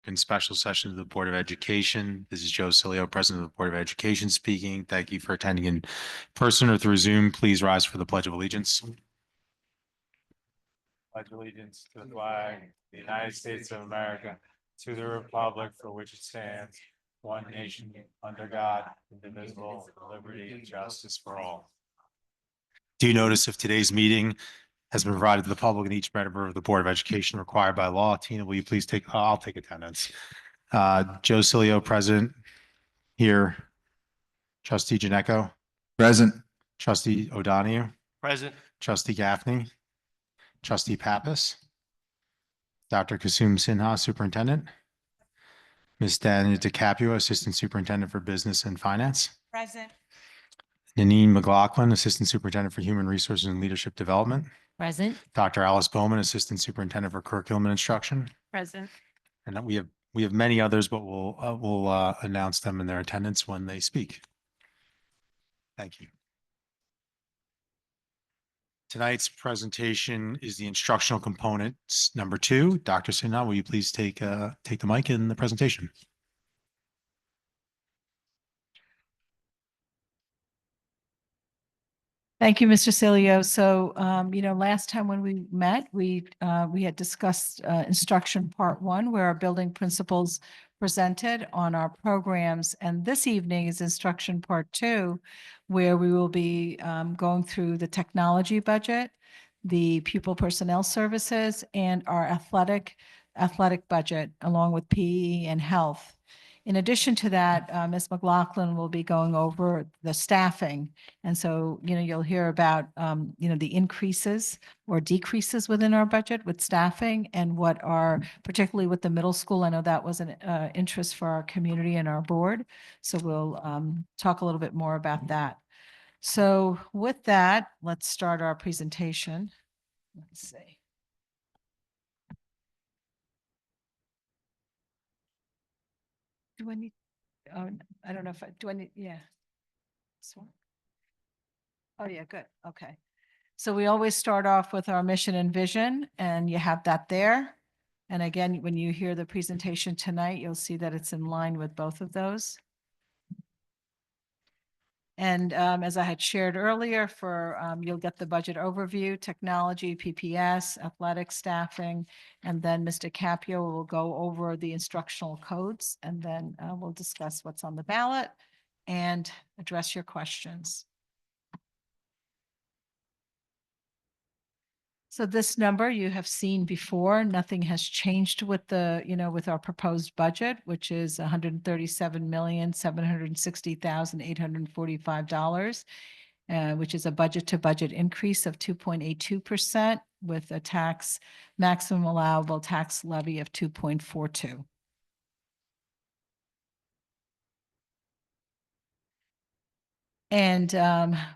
In special session of the Board of Education. This is Joe Cilio, President of the Board of Education speaking. Thank you for attending in person or through Zoom. Please rise for the Pledge of Allegiance. Pledge allegiance to the flag of the United States of America, to the republic for which it stands, one nation under God, indivisible, with liberty and justice for all. Do you notice if today's meeting has been provided to the public and each member of the Board of Education required by law? Tina, will you please take, I'll take attendance. Joe Cilio, President, here. Trustee Janeco, Present. Trustee O'Donoghue, Present. Trustee Gaffney, Trustee Pappas, Dr. Kasum Sinha, Superintendent, Ms. Dania DeCapua, Assistant Superintendent for Business and Finance, Present. Nanine McLaughlin, Assistant Superintendent for Human Resources and Leadership Development, Present. Dr. Alice Bowman, Assistant Superintendent for Curriculum and Instruction. Present. And we have many others, but we'll announce them in their attendance when they speak. Thank you. Tonight's presentation is the instructional components number 2. Dr. Sinha, will you please take the mic in the presentation? Thank you, Mr. Cilio. So, last time when we met, we had discussed instruction part 1, where our building principals presented on our programs. And this evening is instruction part 2, where we will be going through the technology budget, the pupil personnel services, and our athletic budget, along with PE and health. In addition to that, Ms. McLaughlin will be going over the staffing. And so, you'll hear about, the increases or decreases within our budget with staffing and what are, particularly with the middle school. I know that was an interest for our community and our board. So we'll talk a little bit more about that. So with that, let's start our presentation. Let's see. Do I need, I don't know if do I need, yeah. This one. Oh, yeah, good. Okay. So we always start off with our mission and vision, and you have that there. And again, when you hear the presentation tonight, you'll see that it's in line with both of those. And as I had shared earlier, you'll get the budget overview, technology, PPS, athletic staffing, and then Mr. Capio will go over the instructional codes, and then we'll discuss what's on the ballot and address your questions. So this number you have seen before. Nothing has changed with with our proposed budget, which is $137,760,845, which is a budget to budget increase of 2.82% with a maximum allowable tax levy of 2.42. And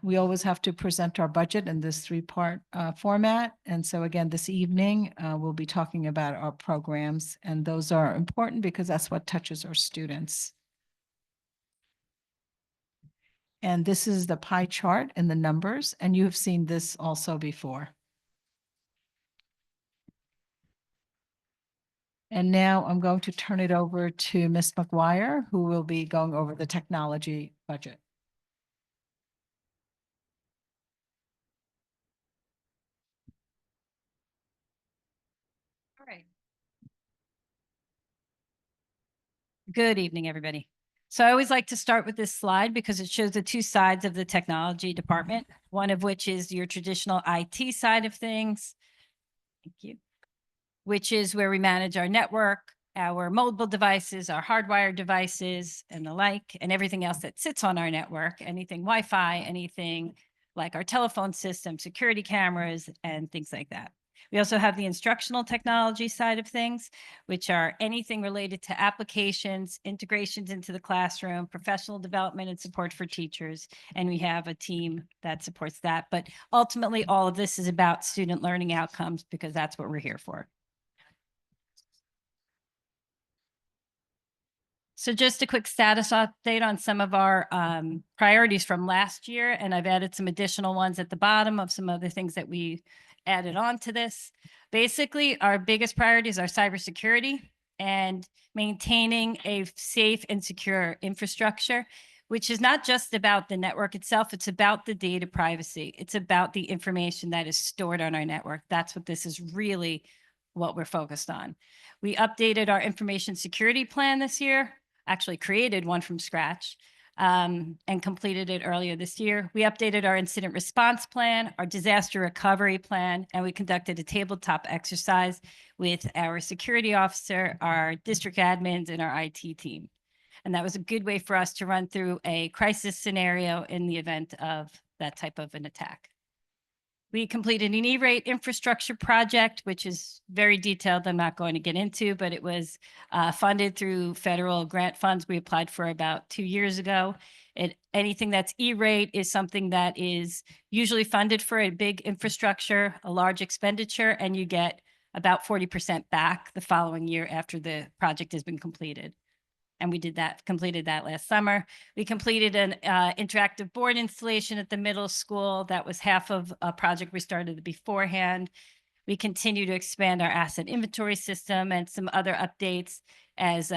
we always have to present our budget in this 3-part format. And so again, this evening, we'll be talking about our programs, and those are important because that's what touches our students. And this is the pie chart and the numbers, and you have seen this also before. And now I'm going to turn it over to Ms. McGuire, who will be going over the technology budget. All right. Good evening, everybody. So I always like to start with this slide because it shows the 2 sides of the technology department, one of which is your traditional IT side of things. Thank you. Which is where we manage our network, our mobile devices, our hardwired devices, and the like, and everything else that sits on our network, anything Wi-Fi, anything like our telephone system, security cameras, and things like that. We also have the instructional technology side of things, which are anything related to applications, integrations into the classroom, professional development and support for teachers. And we have a team that supports that. But ultimately, all of this is about student learning outcomes because that's what we're here for. So just a quick status update on some of our priorities from last year. And I've added some additional ones at the bottom of some other things that we added on to this. Basically, our biggest priorities are cybersecurity. and maintaining a safe and secure infrastructure, which is not just about the network itself. It's about the data privacy. It's about the information that is stored on our network. That's what this is really what we're focused on. We updated our information security plan this year, actually created one from scratch, and completed it earlier this year. We updated our incident response plan, our disaster recovery plan, and we conducted a tabletop exercise with our security officer, our district admins, and our IT team. And that was a good way for us to run through a crisis scenario in the event of that type of an attack. We completed an E-rate infrastructure project, which is very detailed. I'm not going to get into, but it was funded through federal grant funds we applied for about 2 years ago. Anything that's E-rate is something that is usually funded for a big infrastructure, a large expenditure, and you get about 40% back the following year after the project has been completed. And we completed that last summer. We completed an interactive board installation at the middle school. That was half of a project we started beforehand. We continue to expand our asset inventory system and some other updates as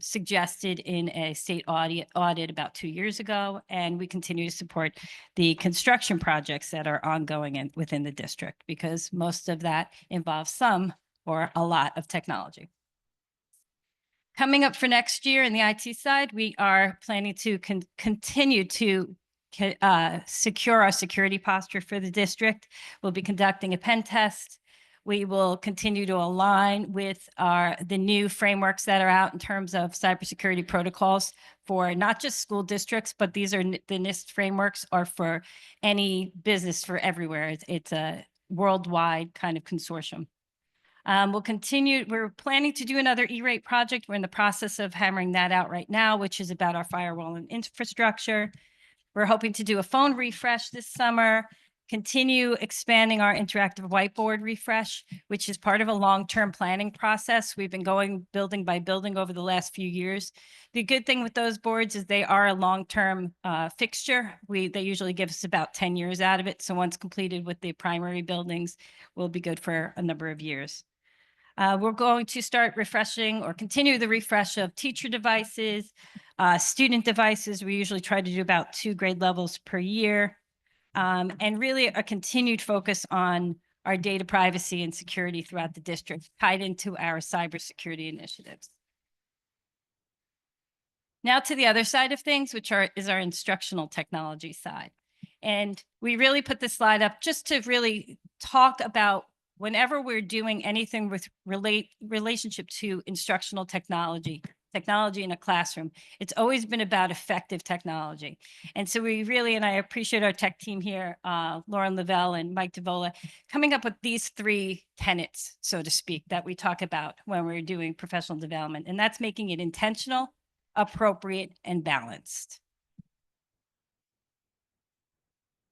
suggested in a state audit about 2 years ago. And we continue to support the construction projects that are ongoing within the district, because most of that involves some or a lot of technology. Coming up for next year in the IT side, we are planning to continue to secure our security posture for the district. We'll be conducting a pen test. We will continue to align with the new frameworks that are out in terms of cybersecurity protocols for not just school districts, but these are the NIST frameworks are for any business for everywhere. It's a worldwide kind of consortium. We're planning to do another E-rate project. We're in the process of hammering that out right now, which is about our firewall and infrastructure. We're hoping to do a phone refresh this summer, continue expanding our interactive whiteboard refresh, which is part of a long-term planning process. We've been going building by building over the last few years. The good thing with those boards is they are a long-term fixture. They usually give us about 10 years out of it. So once completed with the primary buildings, we'll be good for a number of years. We're going to start refreshing or continue the refresh of teacher devices, student devices. We usually try to do about 2 grade levels per year, and really a continued focus on our data privacy and security throughout the district, tied into our cybersecurity initiatives. Now to the other side of things, which is our instructional technology side. And we really put this slide up just to really talk about whenever we're doing anything with relationship to instructional technology in a classroom, it's always been about effective technology. And so we really, and I appreciate our tech team here, Lauren Lavelle and Mike DeVola, coming up with these 3 tenets, so to speak, that we talk about when we're doing professional development. And that's making it intentional, appropriate, and balanced.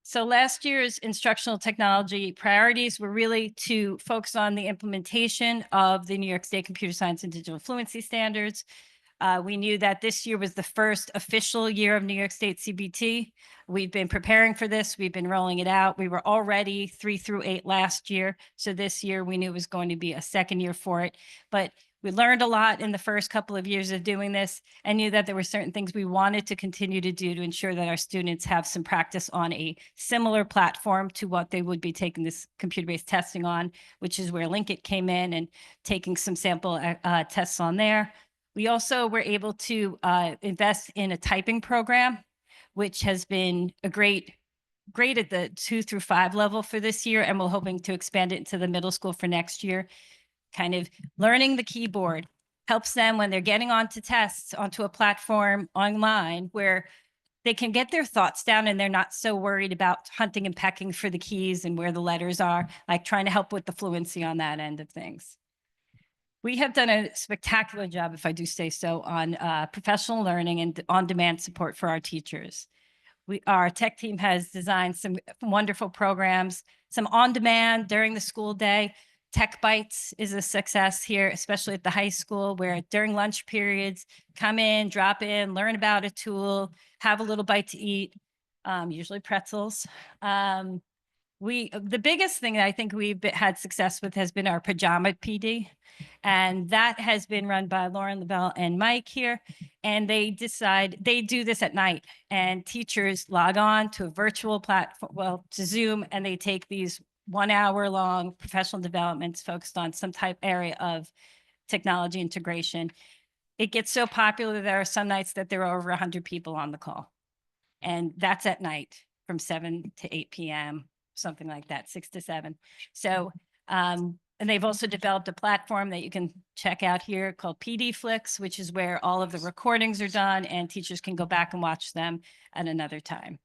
So last year's instructional technology priorities were really to focus on the implementation of the New York State Computer Science and Digital Fluency Standards. We knew that this year was the first official year of New York State CBT. We've been preparing for this. We've been rolling it out. We were already 3 through 8 last year. So this year we knew it was going to be a second year for it. But we learned a lot in the first couple of years of doing this and knew that there were certain things we wanted to continue to do to ensure that our students have some practice on a similar platform to what they would be taking this computer-based testing on, which is where Linkit came in and taking some sample tests on there. We also were able to invest in a typing program, which has been a great at the 2 through 5 level for this year, and we're hoping to expand it into the middle school for next year. Kind of learning the keyboard helps them when they're getting onto tests, onto a platform online where they can get their thoughts down and they're not so worried about hunting and pecking for the keys and where the letters are, like trying to help with the fluency on that end of things. We have done a spectacular job, if I do say so, on professional learning and on-demand support for our teachers. Our tech team has designed some wonderful programs, some on-demand during the school day. Tech Bites is a success here, especially at the high school, where during lunch periods, come in, drop in, learn about a tool, have a little bite to eat, usually pretzels. the biggest thing that I think had success with has been our pajama PD. And that has been run by Lauren LaBelle and Mike here. And they do this at night, and teachers log on to a virtual platform, well, to Zoom, and they take these 1 hour long professional developments focused on some type area of technology integration. It gets so popular that there are some nights that there are over 100 people on the call. And that's at night from 7 to 8 p.m., something like that, 6 to 7. So, and they've also developed a platform that you can check out here called PD Flicks, which is where all of the recordings are done and teachers can go back and watch them at another time.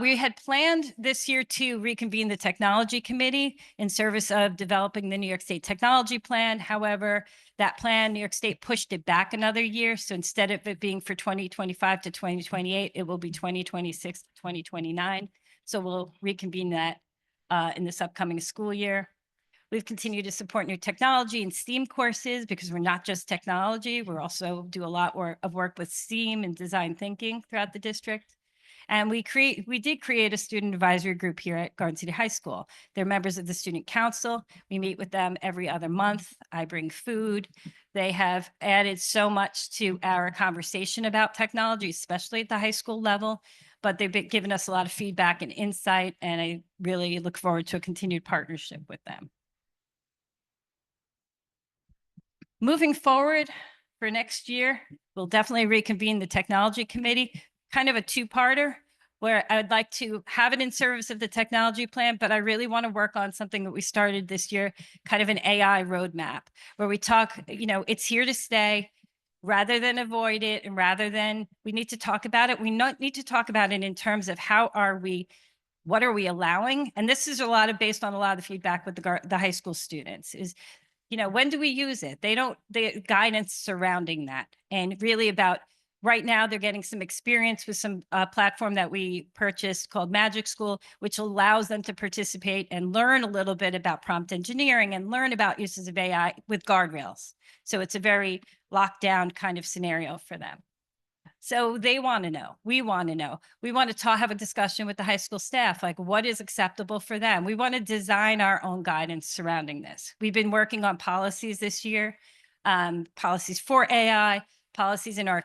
We had planned this year to reconvene the technology committee in service of developing the New York State technology plan. However, that plan, New York State pushed it back another year. So instead of it being for 2025 to 2028, it will be 2026 to 2029. So we'll reconvene that in this upcoming school year. We've continued to support new technology and STEAM courses because we're not just technology. We're also do a lot of work with STEAM and design thinking throughout the district. And we did create a student advisory group here at Garden City High School. They're members of the student council. We meet with them every other month. I bring food. They have added so much to our conversation about technology, especially at the high school level, but they've been giving us a lot of feedback and insight, and I really look forward to a continued partnership with them. Moving forward for next year, we'll definitely reconvene the technology committee, kind of a two-parter where I would like to have it in service of the technology plan, but I really want to work on something that we started this year, kind of an AI roadmap where we talk, it's here to stay rather than avoid it. And rather than we need to talk about it, we need to talk about it in terms of what are we allowing? And this is based on a lot of the feedback with the high school students is, when do we use it? The guidance surrounding that, and really about right now, they're getting some experience with some platform that we purchased called Magic School, which allows them to participate and learn a little bit about prompt engineering and learn about uses of AI with guardrails. So it's a very locked down kind of scenario for them. So they want to know, we want to know, we want to have a discussion with the high school staff, like what is acceptable for them. We want to design our own guidance surrounding this. We've been working on policies this year, policies for AI, policies in our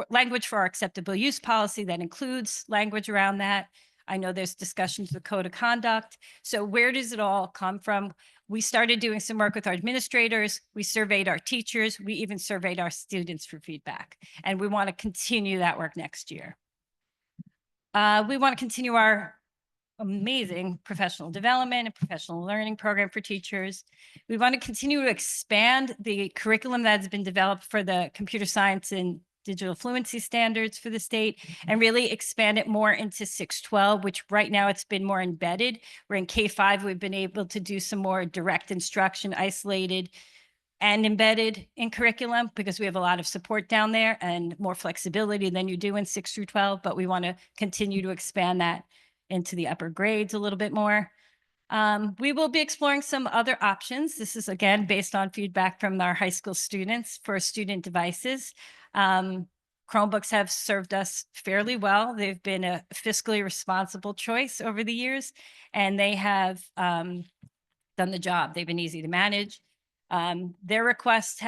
language for our acceptable use policy that includes language around that. I know there's discussions with code of conduct. So where does it all come from? We started doing some work with our administrators. We surveyed our teachers. We even surveyed our students for feedback. And we want to continue that work next year. We want to continue our amazing professional development and professional learning program for teachers. We want to continue to expand the curriculum that's been developed for the computer science and digital fluency standards for the state and really expand it more into 612, which right now it's been more embedded. Where in K-5, we've been able to do some more direct instruction, isolated and embedded in curriculum because we have a lot of support down there and more flexibility than you do in 6 through 12, but we want to continue to expand that into the upper grades a little bit more. We will be exploring some other options. This is again based on feedback from our high school students for student devices. Chromebooks have served us fairly well. They've been a fiscally responsible choice over the years, and they have done the job. They've been easy to manage. Their request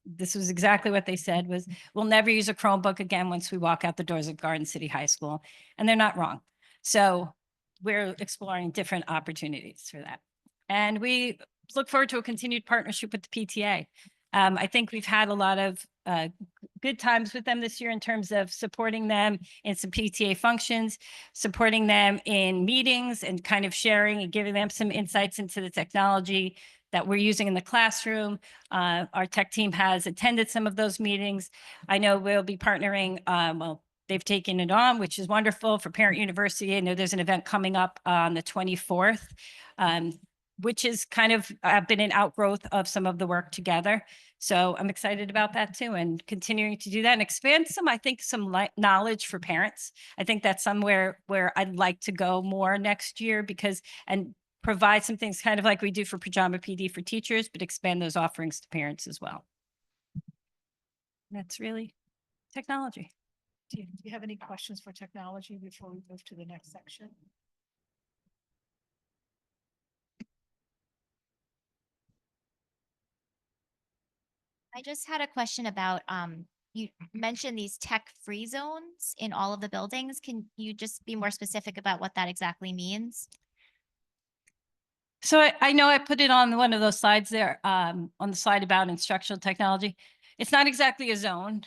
this was exactly what they said was, we'll never use a Chromebook again once we walk out the doors of Garden City High School. And they're not wrong. So we're exploring different opportunities for that. And we look forward to a continued partnership with the PTA. I think we've had a lot of good times with them this year in terms of supporting them in some PTA functions, supporting them in meetings and kind of sharing and giving them some insights into the technology that we're using in the classroom. Our tech team has attended some of those meetings. I know we'll be partnering, they've taken it on, which is wonderful for Parent University. I know there's an event coming up on the 24th, which is kind of been an outgrowth of some of the work together. So I'm excited about that too, and continuing to do that and expand some knowledge for parents. I think that's somewhere where I'd like to go more next year and provide some things kind of like we do for Pajama PD for teachers, but expand those offerings to parents as well. That's really technology. Do you have any questions for technology before we move to the next section? I just had a question about, you mentioned these tech-free zones in all of the buildings. Can you just be more specific about what that exactly means? So I know I put it on one of those slides there, on the slide about instructional technology. It's not exactly a zone.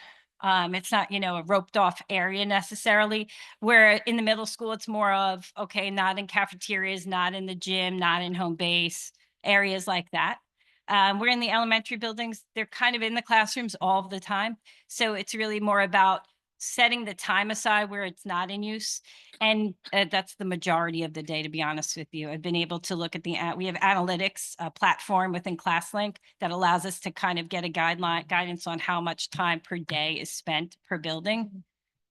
It's not, a roped off area necessarily, where in the middle school, it's more of, okay, not in cafeterias, not in the gym, not in home base, areas like that. We're in the elementary buildings, they're kind of in the classrooms all the time. So it's really more about setting the time aside where it's not in use. And that's the majority of the day, to be honest with you. I've been able to look at we have analytics platform within ClassLink that allows us to kind of get a guidance on how much time per day is spent per building.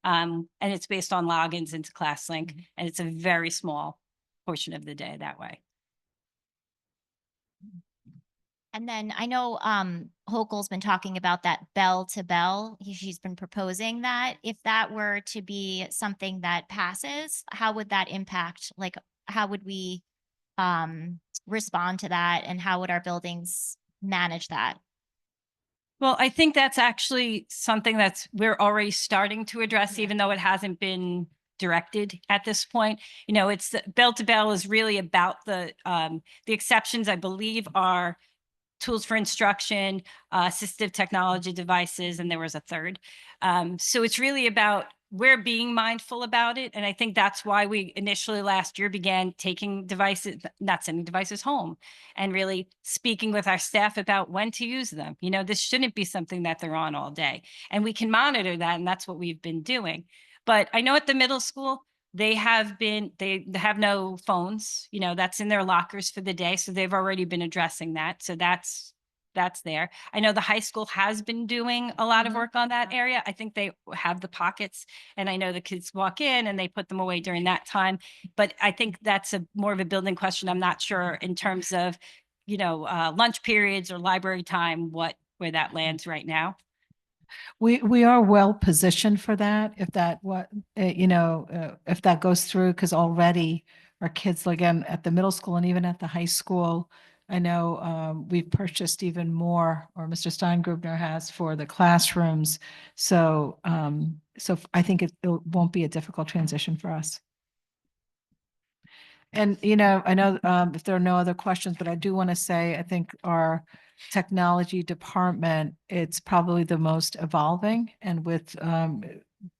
And it's based on logins into ClassLink, and it's a very small portion of the day that way. And then I know, Hochul's been talking about that bell to bell. She's been proposing that. If that were to be something that passes, how would that impact? Like, how would we, respond to that, and how would our buildings manage that? Well, I think that's actually something we're already starting to address, even though it hasn't been directed at this point. It's bell to bell is really about the exceptions, I believe, are tools for instruction, assistive technology devices, and there was a third. So it's really about we're being mindful about it. And I think that's why we initially last year began taking devices, not sending devices home, and really speaking with our staff about when to use them. This shouldn't be something that they're on all day. And we can monitor that, and that's what we've been doing. But I know at the middle school, they have no phones, that's in their lockers for the day. So they've already been addressing that. So that's there. I know the high school has been doing a lot of work on that area. I think they have the pockets, and I know the kids walk in and they put them away during that time. But I think that's more of a building question. I'm not sure in terms of, lunch periods or library time, where that lands right now. We are well positioned for that, if that goes through, because already our kids, again, at the middle school and even at the high school, I know we've purchased even more, or Mr. Steingrubner has, for the classrooms. So I think it won't be a difficult transition for us. And, I know if there are no other questions, but I do want to say, I think our technology department, it's probably the most evolving, and with,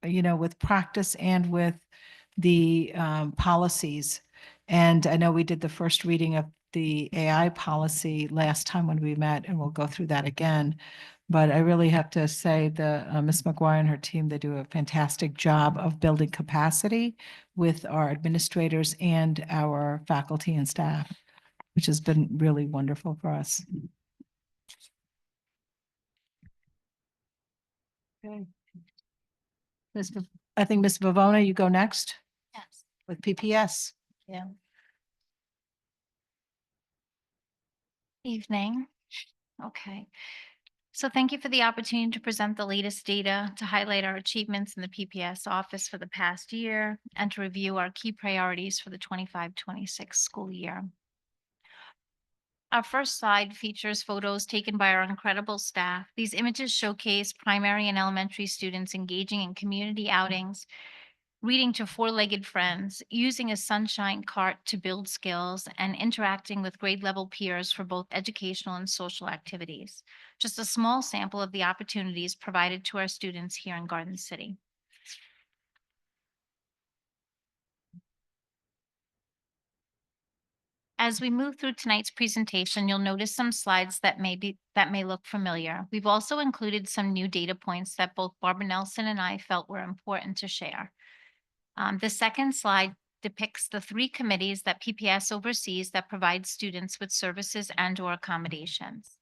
with practice and with the policies. And I know we did the first reading of the AI policy last time when we met, and we'll go through that again. But I really have to say Ms. McGuire and her team, they do a fantastic job of building capacity with our administrators and our faculty and staff, which has been really wonderful for us. Okay. I think Ms. Vavona, you go next Yes. with PPS. Yeah. Evening. Okay. So thank you for the opportunity to present the latest data, to highlight our achievements in the PPS office for the past year, and to review our key priorities for the 25-26 school year. Our first slide features photos taken by our incredible staff. These images showcase primary and elementary students engaging in community outings, reading to four-legged friends, using a sunshine cart to build skills, and interacting with grade level peers for both educational and social activities. Just a small sample of the opportunities provided to our students here in Garden City. As we move through tonight's presentation, you'll notice some slides that may look familiar. We've also included some new data points that both Barbara Nelson and I felt were important to share. The second slide depicts the three committees that PPS oversees that provide students with services and/or accommodations.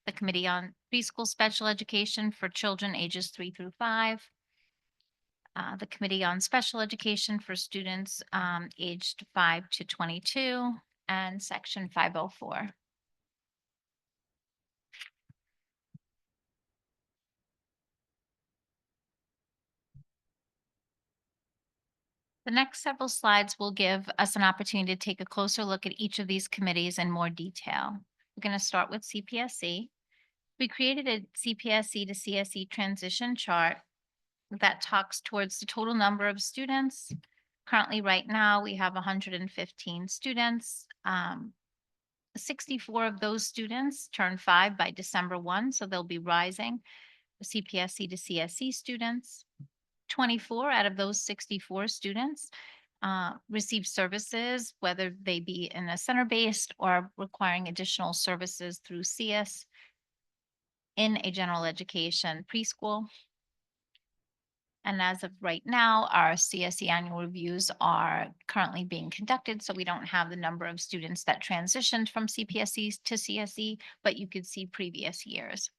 The Committee on Preschool Special Education for children ages 3 through 5. The Committee on Special Education for students aged 5 to 22, and Section 504. The next several slides will give us an opportunity to take a closer look at each of these committees in more detail. We're going to start with CPSC. We created a CPSC to CSE transition chart that talks towards the total number of students. Currently, right now, we have 115 students. 64 of those students turn 5 by December 1, so they'll be rising. The CPSC to CSE students. 24 out of those 64 students receive services, whether they be in a center-based or requiring additional services through CS in a general education preschool. And as of right now, our CSE annual reviews are currently being conducted, so we don't have the number of students that transitioned from CPSE to CSE, but you could see previous years.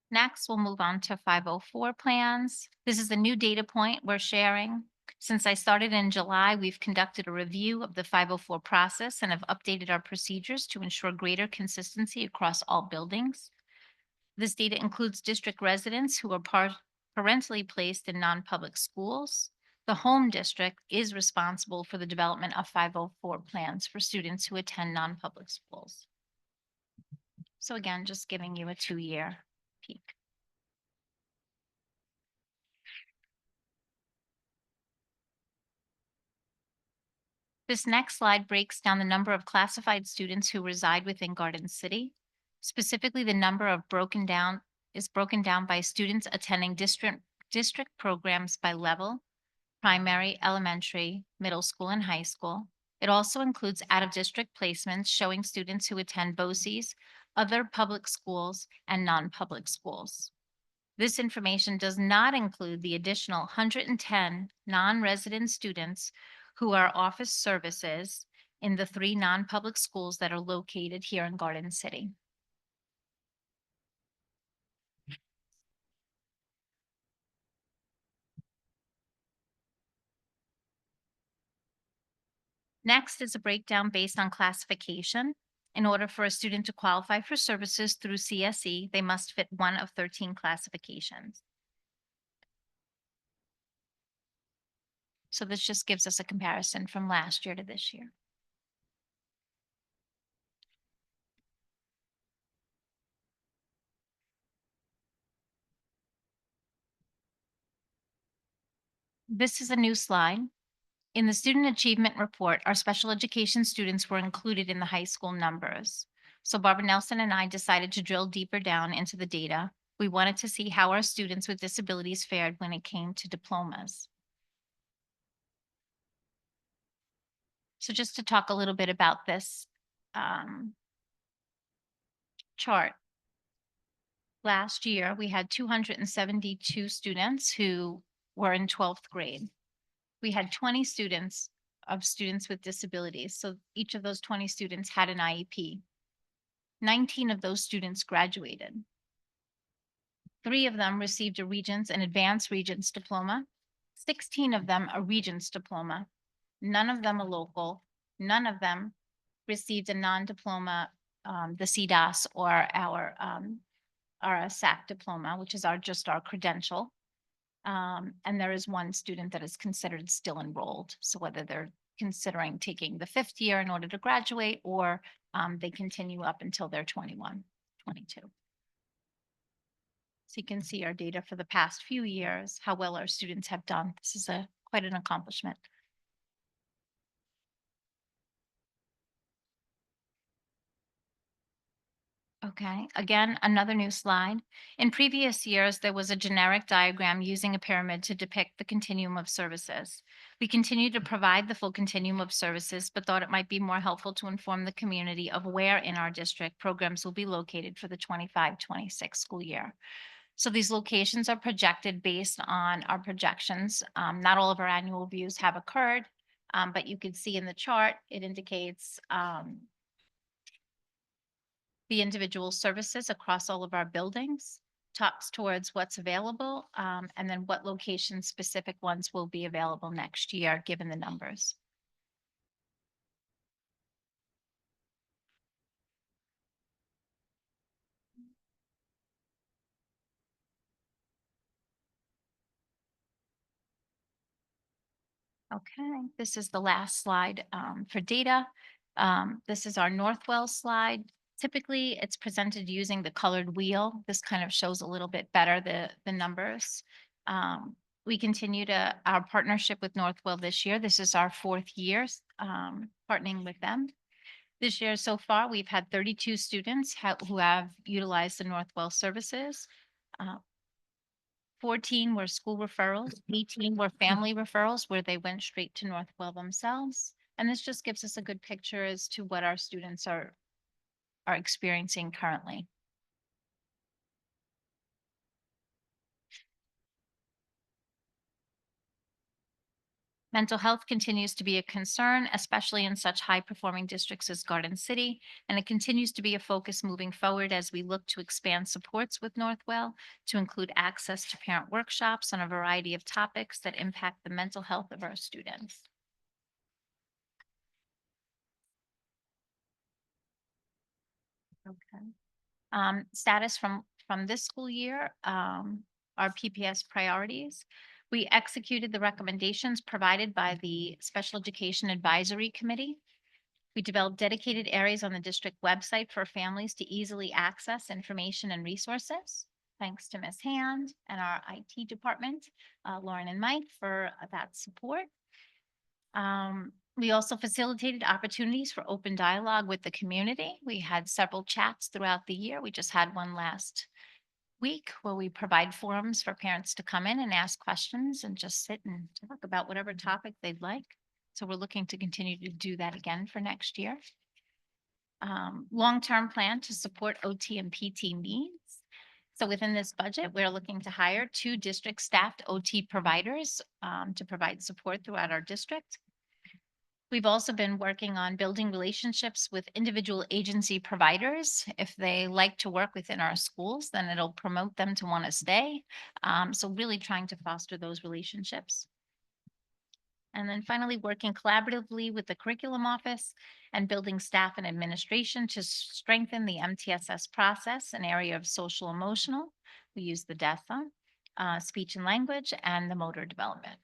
Next, we'll move on to 504 plans. This is a new data point we're sharing. Since I started in July, we've conducted a review of the 504 process and have updated our procedures to ensure greater consistency across all buildings. This data includes district residents who are parentally placed in non-public schools. The home district is responsible for the development of 504 plans for students who attend non-public schools. So again, just giving you a 2-year peek. This next slide breaks down the number of classified students who reside within Garden City. Specifically, the number of broken down by students attending district programs by level, primary, elementary, middle school, and high school. It also includes out-of-district placements showing students who attend BOCES, other public schools, and non-public schools. This information does not include the additional 110 non-resident students who are office services in the 3 non-public schools that are located here in Garden City. Next is a breakdown based on classification. In order for a student to qualify for services through CSE, they must fit one of 13 classifications. So this just gives us a comparison from last year to this year. This is a new slide. In the student achievement report, our special education students were included in the high school numbers. So Barbara Nelson and I decided to drill deeper down into the data. We wanted to see how our students with disabilities fared when it came to diplomas. So just to talk a little bit about this chart. Last year, we had 272 students who were in 12th grade. We had 20 students with disabilities. So each of those 20 students had an IEP. 19 of those students graduated. 3 of them received a Regents and Advanced Regents diploma. 16 of them a Regents diploma. None of them a local. None of them received a non-diploma, the CDAS or our SAC diploma, which is just our credential. And there is one student that is considered still enrolled. So whether they're considering taking the 5th year in order to graduate, or they continue up until they're 21, 22. So you can see our data for the past few years, how well our students have done. This is quite an accomplishment. Okay, again, another new slide. In previous years, there was a generic diagram using a pyramid to depict the continuum of services. We continue to provide the full continuum of services, but thought it might be more helpful to inform the community of where in our district programs will be located for the 25-26 school year. So these locations are projected based on our projections. Not all of our annual reviews have occurred, but you can see in the chart, it indicates the individual services across all of our buildings, talks towards what's available, and then what location specific ones will be available next year, given the numbers. Okay, this is the last slide for data. This is our Northwell slide. Typically, it's presented using the colored wheel. This kind of shows a little bit better the numbers. We continue to our partnership with Northwell this year. This is our 4th year partnering with them. This year so far, we've had 32 students who have utilized the Northwell services. 14 were school referrals, 18 were family referrals where they went straight to Northwell themselves. And this just gives us a good picture as to what our students are experiencing currently. Mental health continues to be a concern, especially in such high-performing districts as Garden City, and it continues to be a focus moving forward as we look to expand supports with Northwell to include access to parent workshops on a variety of topics that impact the mental health of our students. Okay. Status from this school year, our PPS priorities. We executed the recommendations provided by the Special Education Advisory Committee. We developed dedicated areas on the district website for families to easily access information and resources. Thanks to Ms. Hand and our IT department, Lauren and Mike, for that support. We also facilitated opportunities for open dialogue with the community. We had several chats throughout the year. We just had one last week where we provide forums for parents to come in and ask questions and just sit and talk about whatever topic they'd like. So we're looking to continue to do that again for next year. Long-term plan to support OT and PT needs. So within this budget, we're looking to hire 2 district staffed OT providers to provide support throughout our district. We've also been working on building relationships with individual agency providers. If they like to work within our schools, then it'll promote them to want to stay. So really trying to foster those relationships. And then finally, working collaboratively with the curriculum office and building staff and administration to strengthen the MTSS process, an area of social emotional. We use the DESA, speech and language, and the motor development.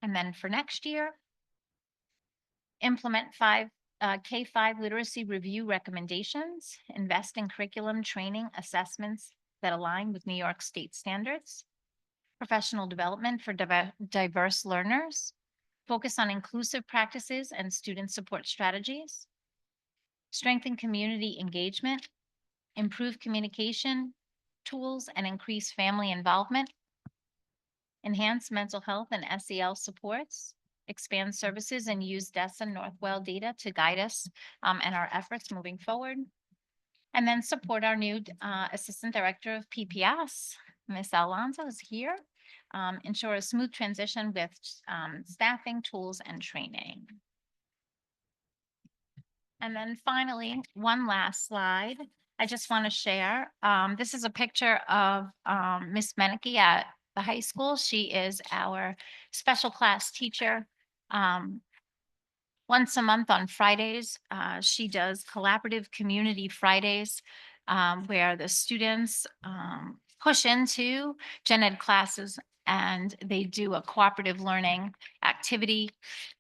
And then for next year, implement K-5 literacy review recommendations, invest in curriculum training assessments that align with New York State standards, professional development for diverse learners, focus on inclusive practices and student support strategies, strengthen community engagement, improve communication tools and increase family involvement, enhance mental health and SEL supports, expand services and use DESA and Northwell data to guide us and our efforts moving forward. And then support our new Assistant Director of PPS, Ms. Alonso is here. Ensure a smooth transition with staffing, tools, and training. And then finally, one last slide. I just want to share. This is a picture of Miss Menike at the high school. She is our special class teacher. Once a month on Fridays, she does collaborative community Fridays where the students push into gen ed classes and they do a cooperative learning activity.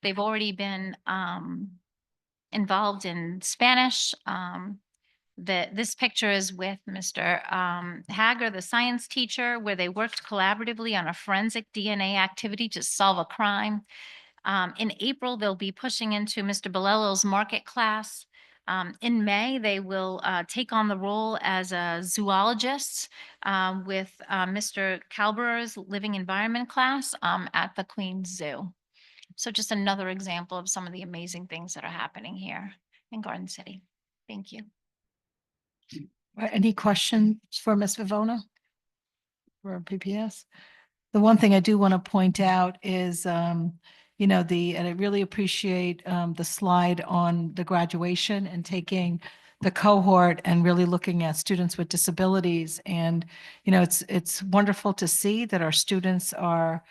They've already been involved in Spanish. This picture is with Mr. Hager, the science teacher, where they worked collaboratively on a forensic DNA activity to solve a crime. In April, they'll be pushing into Mr. Bolello's market class. In May, they will take on the role as a zoologist with Mr. Calberer's living environment class at the Queens Zoo. So just another example of some of the amazing things that are happening here in Garden City. Thank you. Any questions for Ms. Vivona? For PPS? The one thing I do want to point out is, and I really appreciate the slide on the graduation and taking the cohort and really looking at students with disabilities. And, it's wonderful to see that our students are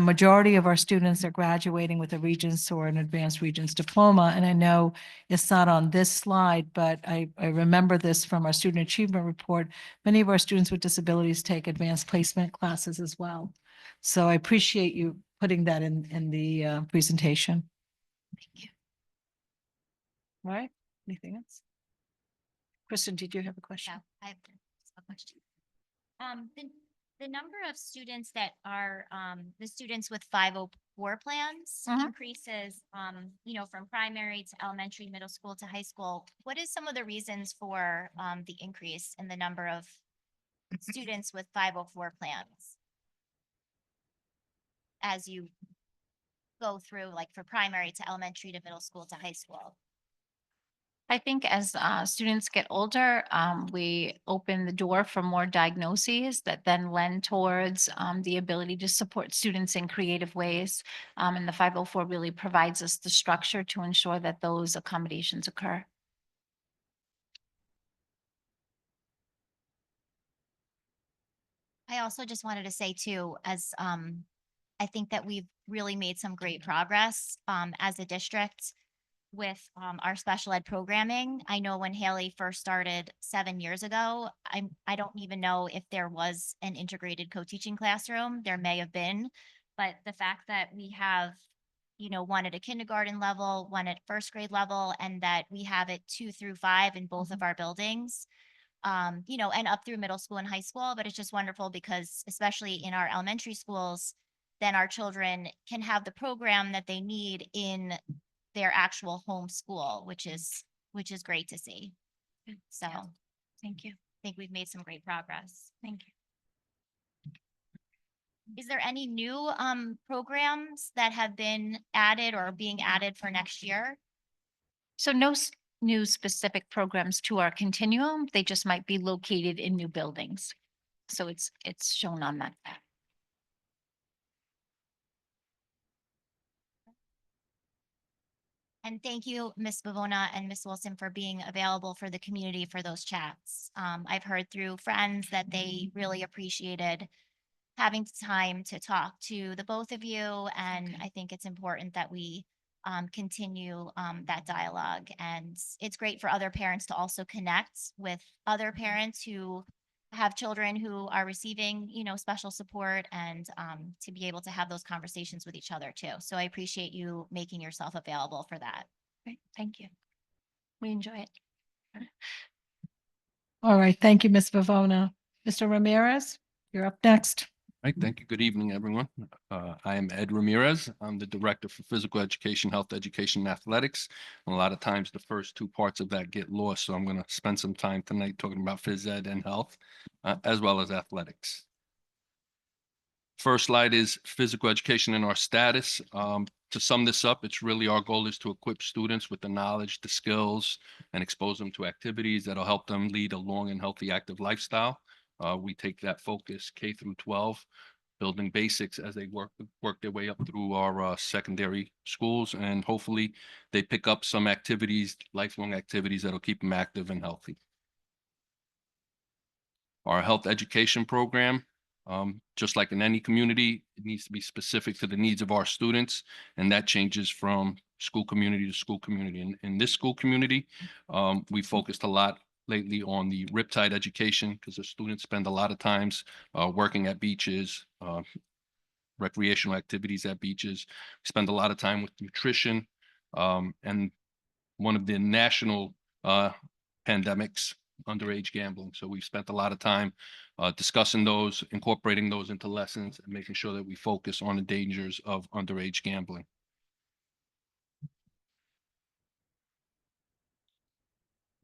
majority of our students are graduating with a Regents or an Advanced Regents diploma. And I know it's not on this slide, but I remember this from our student achievement report. Many of our students with disabilities take advanced placement classes as well. So I appreciate you putting that in the presentation. Thank you. All right, anything else? Kristen, did you have a question? Yeah, I have a question. The number of students that are, the students with 504 plans Mhm. increases, from primary to elementary, middle school to high school. What is some of the reasons for, the increase in the number of students with 504 plans? As you go through, like for primary to elementary to middle school to high school? I think as students get older, we open the door for more diagnoses that then lend towards the ability to support students in creative ways. And the 504 really provides us the structure to ensure that those accommodations occur. I also just wanted to say too, as I think that we've really made some great progress as a district with our special ed programming. I know when Haley first started 7 years ago, I don't even know if there was an integrated co-teaching classroom. There may have been, but the fact that we have, one at a kindergarten level, one at first grade level, and that we have it 2 through 5 in both of our buildings, and up through middle school and high school. But it's just wonderful because especially in our elementary schools, then our children can have the program that they need in their actual home school, which is great to see. So I Thank you. think we've made some great progress. Thank you. Is there any new programs that have been added or being added for next year? So no new specific programs to our continuum. They just might be located in new buildings. So it's shown on that map. And thank you, Ms. Bavona and Ms. Wilson, for being available for the community for those chats. I've heard through friends that they really appreciated having time to talk to the both of you. And I think it's important that we continue that dialogue. And it's great for other parents to also connect with other parents who have children who are receiving, special support, and to be able to have those conversations with each other too. So I appreciate you making yourself available for that. Great. Thank you. We enjoy it. All right, thank you, Ms. Vavona. Mr. Ramirez, you're up next. Right, thank you. Good evening, everyone. I am Ed Ramirez. I'm the Director for Physical Education, Health Education, and Athletics. And a lot of times the first two parts of that get lost, so I'm going to spend some time tonight talking about phys ed and health, as well as athletics. First slide is physical education and our status. To sum this up, it's really our goal is to equip students with the knowledge, the skills, and expose them to activities that'll help them lead a long and healthy active lifestyle. We take that focus K through 12, building basics as they work their way up through our secondary schools, and hopefully they pick up some activities, lifelong activities that'll keep them active and healthy. Our health education program, just like in any community, it needs to be specific to the needs of our students, and that changes from school community to school community. In this school community, we focused a lot lately on the riptide education because the students spend a lot of times working at beaches, recreational activities at beaches, spend a lot of time with nutrition, and one of the national pandemics, underage gambling. So we've spent a lot of time discussing those, incorporating those into lessons, and making sure that we focus on the dangers of underage gambling.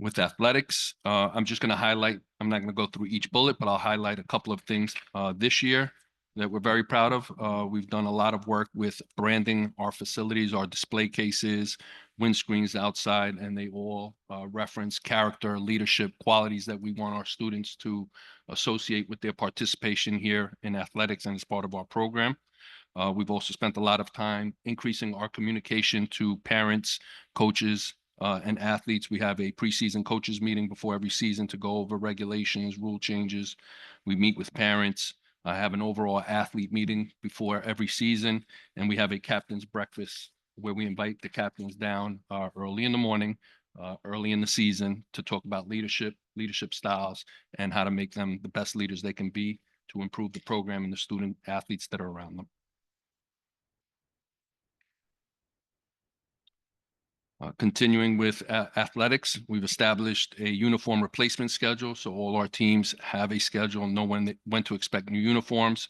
With athletics, I'm just going to highlight, I'm not going to go through each bullet, but I'll highlight a couple of things this year that we're very proud of. We've done a lot of work with branding our facilities, our display cases, windscreens outside, and they all reference character, leadership qualities that we want our students to associate with their participation here in athletics and as part of our program. We've also spent a lot of time increasing our communication to parents, coaches, and athletes. We have a preseason coaches meeting before every season to go over regulations, rule changes. We meet with parents. I have an overall athlete meeting before every season, and we have a captain's breakfast where we invite the captains down early in the morning, early in the season, to talk about leadership styles, and how to make them the best leaders they can be to improve the program and the student athletes that are around them. Continuing with athletics, we've established a uniform replacement schedule. So all our teams have a schedule, know when to expect new uniforms.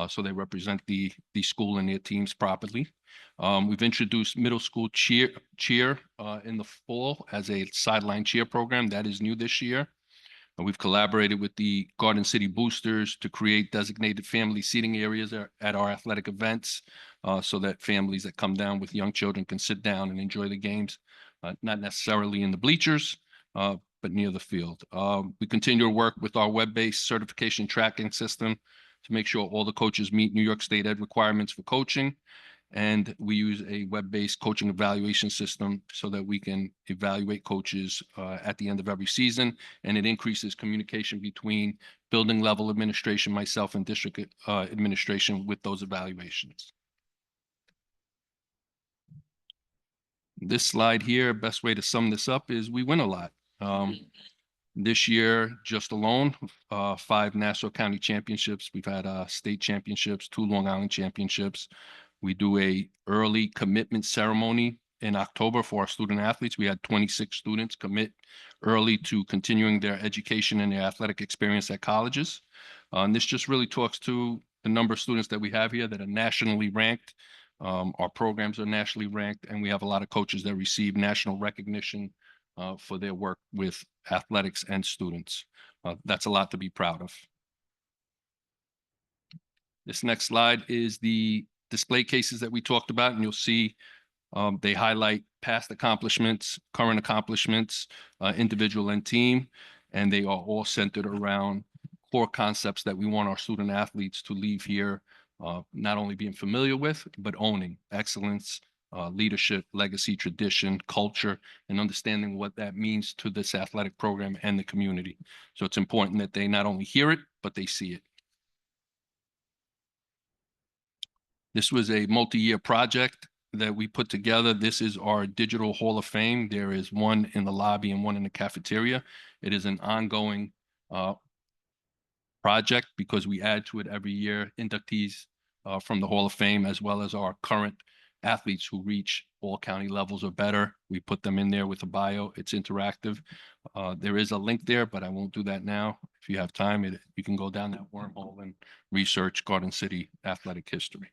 So they represent the school and their teams properly. We've introduced middle school cheer in the fall as a sideline cheer program. That is new this year. We've collaborated with the Garden City Boosters to create designated family seating areas at our athletic events, so that families that come down with young children can sit down and enjoy the games, not necessarily in the bleachers, but near the field. We continue to work with our web-based certification tracking system to make sure all the coaches meet New York State Ed requirements for coaching. And we use a web-based coaching evaluation system so that we can evaluate coaches at the end of every season. And it increases communication between building level administration, myself, and district administration with those evaluations. This slide here, best way to sum this up is we win a lot. This year, just alone, 5 Nassau County championships. We've had state championships, 2 Long Island championships. We do a early commitment ceremony in October for our student athletes. We had 26 students commit early to continuing their education and their athletic experience at colleges. And this just really talks to the number of students that we have here that are nationally ranked. Our programs are nationally ranked, and we have a lot of coaches that receive national recognition for their work with athletics and students. That's a lot to be proud of. This next slide is the display cases that we talked about, and you'll see they highlight past accomplishments, current accomplishments, individual and team, and they are all centered around core concepts that we want our student athletes to leave here, not only being familiar with, but owning: excellence, leadership, legacy, tradition, culture, and understanding what that means to this athletic program and the community. So it's important that they not only hear it, but they see it. This was a multi-year project that we put together. This is our digital Hall of Fame. There is one in the lobby and one in the cafeteria. It is an ongoing project because we add to it every year inductees from the Hall of Fame, as well as our current athletes who reach all county levels or better. We put them in there with a bio. It's interactive. There is a link there, but I won't do that now. If you have time, you can go down that wormhole and research Garden City athletic history.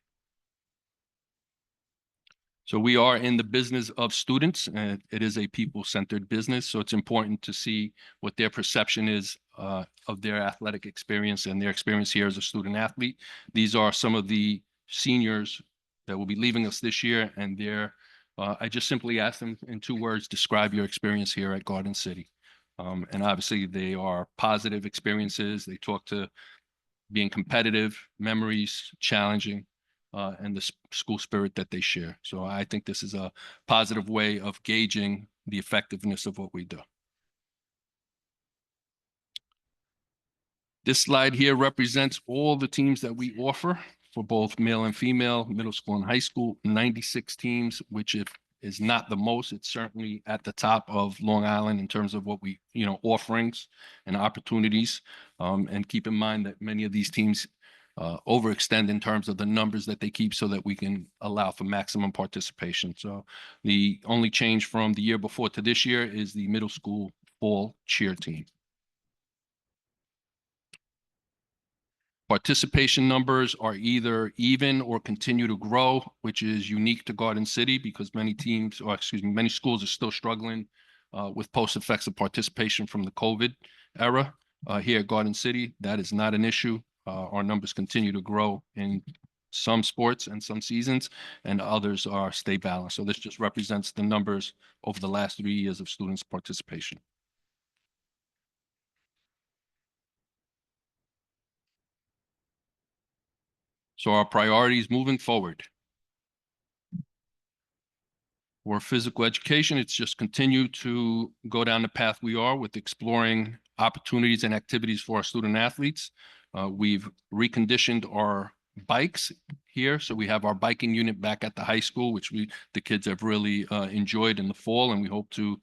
So we are in the business of students, and it is a people-centered business. So it's important to see what their perception is of their athletic experience and their experience here as a student athlete. These are some of the seniors that will be leaving us this year, and I just simply asked them in 2 words, describe your experience here at Garden City. And obviously they are positive experiences. They talk to being competitive, memories, challenging, and the school spirit that they share. So I think this is a positive way of gauging the effectiveness of what we do. This slide here represents all the teams that we offer for both male and female, middle school and high school, 96 teams, which is not the most. It's certainly at the top of Long Island in terms of what we, offerings and opportunities. And keep in mind that many of these teams overextend in terms of the numbers that they keep so that we can allow for maximum participation. So the only change from the year before to this year is the middle school fall cheer team. Participation numbers are either even or continue to grow, which is unique to Garden City because many schools are still struggling with post effects of participation from the COVID era. Here at Garden City, that is not an issue. Our numbers continue to grow in some sports and some seasons, and others stay balanced. So this just represents the numbers over the last 3 years of students' participation. So our priorities moving forward. For physical education, it's just continue to go down the path we are with exploring opportunities and activities for our student athletes. We've reconditioned our bikes here. So we have our biking unit back at the high school, which the kids have really enjoyed in the fall, and we hope to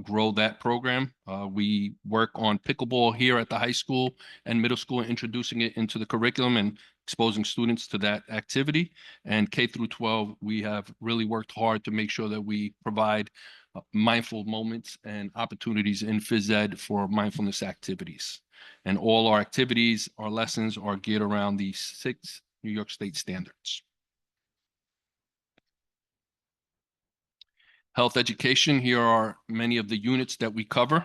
grow that program. We work on pickleball here at the high school and middle school, introducing it into the curriculum and exposing students to that activity. And K through 12, we have really worked hard to make sure that we provide mindful moments and opportunities in phys ed for mindfulness activities. And all our activities, our lessons are geared around the 6 New York State standards. Health education, here are many of the units that we cover.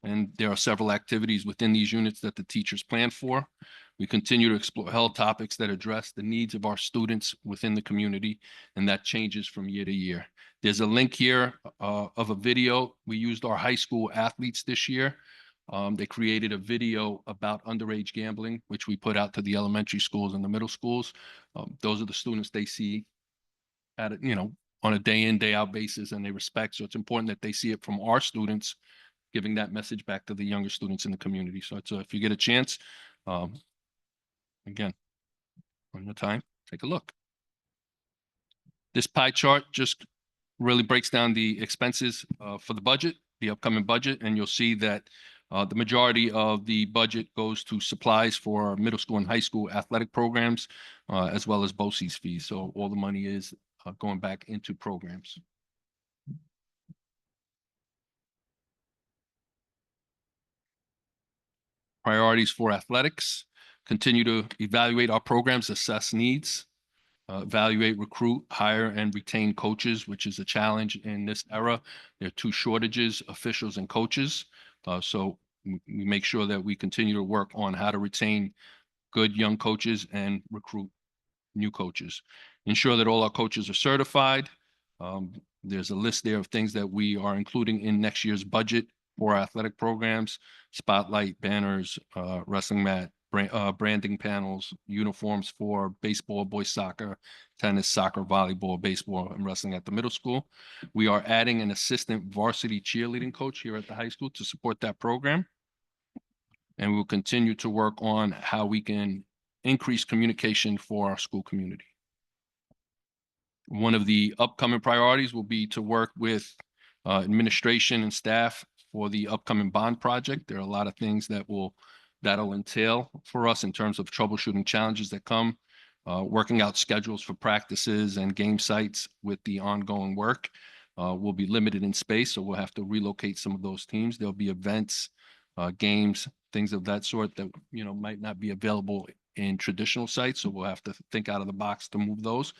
And there are several activities within these units that the teachers plan for. We continue to explore health topics that address the needs of our students within the community, and that changes from year to year. There's a link here of a video. We used our high school athletes this year. They created a video about underage gambling, which we put out to the elementary schools and the middle schools. Those are the students they see at it, on a day in, day out basis, and they respect. So it's important that they see it from our students, giving that message back to the younger students in the community. So it's if you get a chance, again, on your time, take a look. This pie chart just really breaks down the expenses for the budget, the upcoming budget, and you'll see that the majority of the budget goes to supplies for middle school and high school athletic programs, as well as BOCES fees. So all the money is going back into programs. Priorities for athletics: continue to evaluate our programs, assess needs, evaluate, recruit, hire, and retain coaches, which is a challenge in this era. There are 2 shortages, officials and coaches. So we make sure that we continue to work on how to retain good young coaches and recruit new coaches. Ensure that all our coaches are certified. There's a list there of things that we are including in next year's budget for our athletic programs: spotlight, banners, wrestling mat, branding panels, uniforms for baseball, boys soccer, tennis, soccer, volleyball, baseball, and wrestling at the middle school. We are adding an assistant varsity cheerleading coach here at the high school to support that program. And we'll continue to work on how we can increase communication for our school community. One of the upcoming priorities will be to work with administration and staff for the upcoming bond project. There are a lot of things that'll entail for us in terms of troubleshooting challenges that come, working out schedules for practices and game sites with the ongoing work. We'll be limited in space, so we'll have to relocate some of those teams. There'll be events, games, things of that sort that might not be available in traditional sites, so we'll have to think out of the box to move those.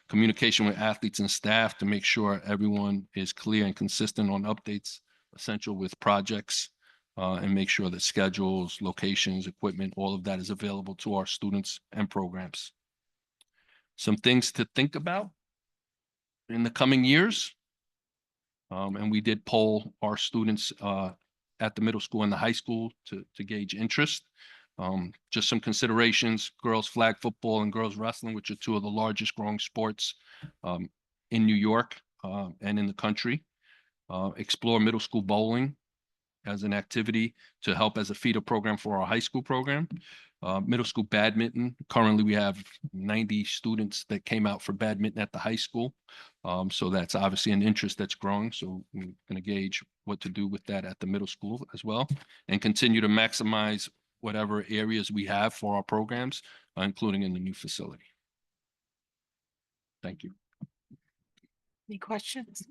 Communication with athletes and staff to make sure everyone is clear and consistent on updates essential with projects, and make sure that schedules, locations, equipment, all of that is available to our students and programs. Some things to think about in the coming years. And we did poll our students at the middle school and the high school to gauge interest. Just some considerations: girls flag football and girls wrestling, which are 2 of the largest growing sports in New York and in the country. Explore middle school bowling as an activity to help as a feeder program for our high school program. Middle school badminton. Currently, we have 90 students that came out for badminton at the high school. So that's obviously an interest that's growing. So we're going to gauge what to do with that at the middle school as well, and continue to maximize whatever areas we have for our programs, including in the new facility. Thank you. Any questions?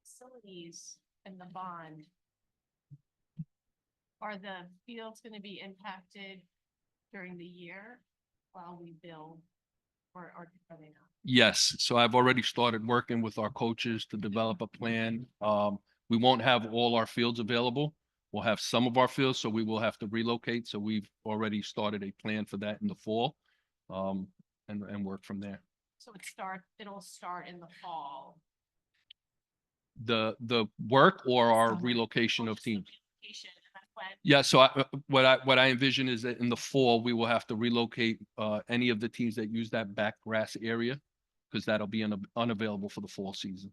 Facilities and the bond. Are the fields going to be impacted during the year while we build, or are they not? Yes, so I've already started working with our coaches to develop a plan. We won't have all our fields available. We'll have some of our fields, so we will have to relocate. So we've already started a plan for that in the fall, and work from there. So it'll start in the fall. The work or our relocation of teams? Relocation, and that's when Yeah, so what I envision is that in the fall, we will have to relocate any of the teams that use that back grass area, because that'll be unavailable for the fall season.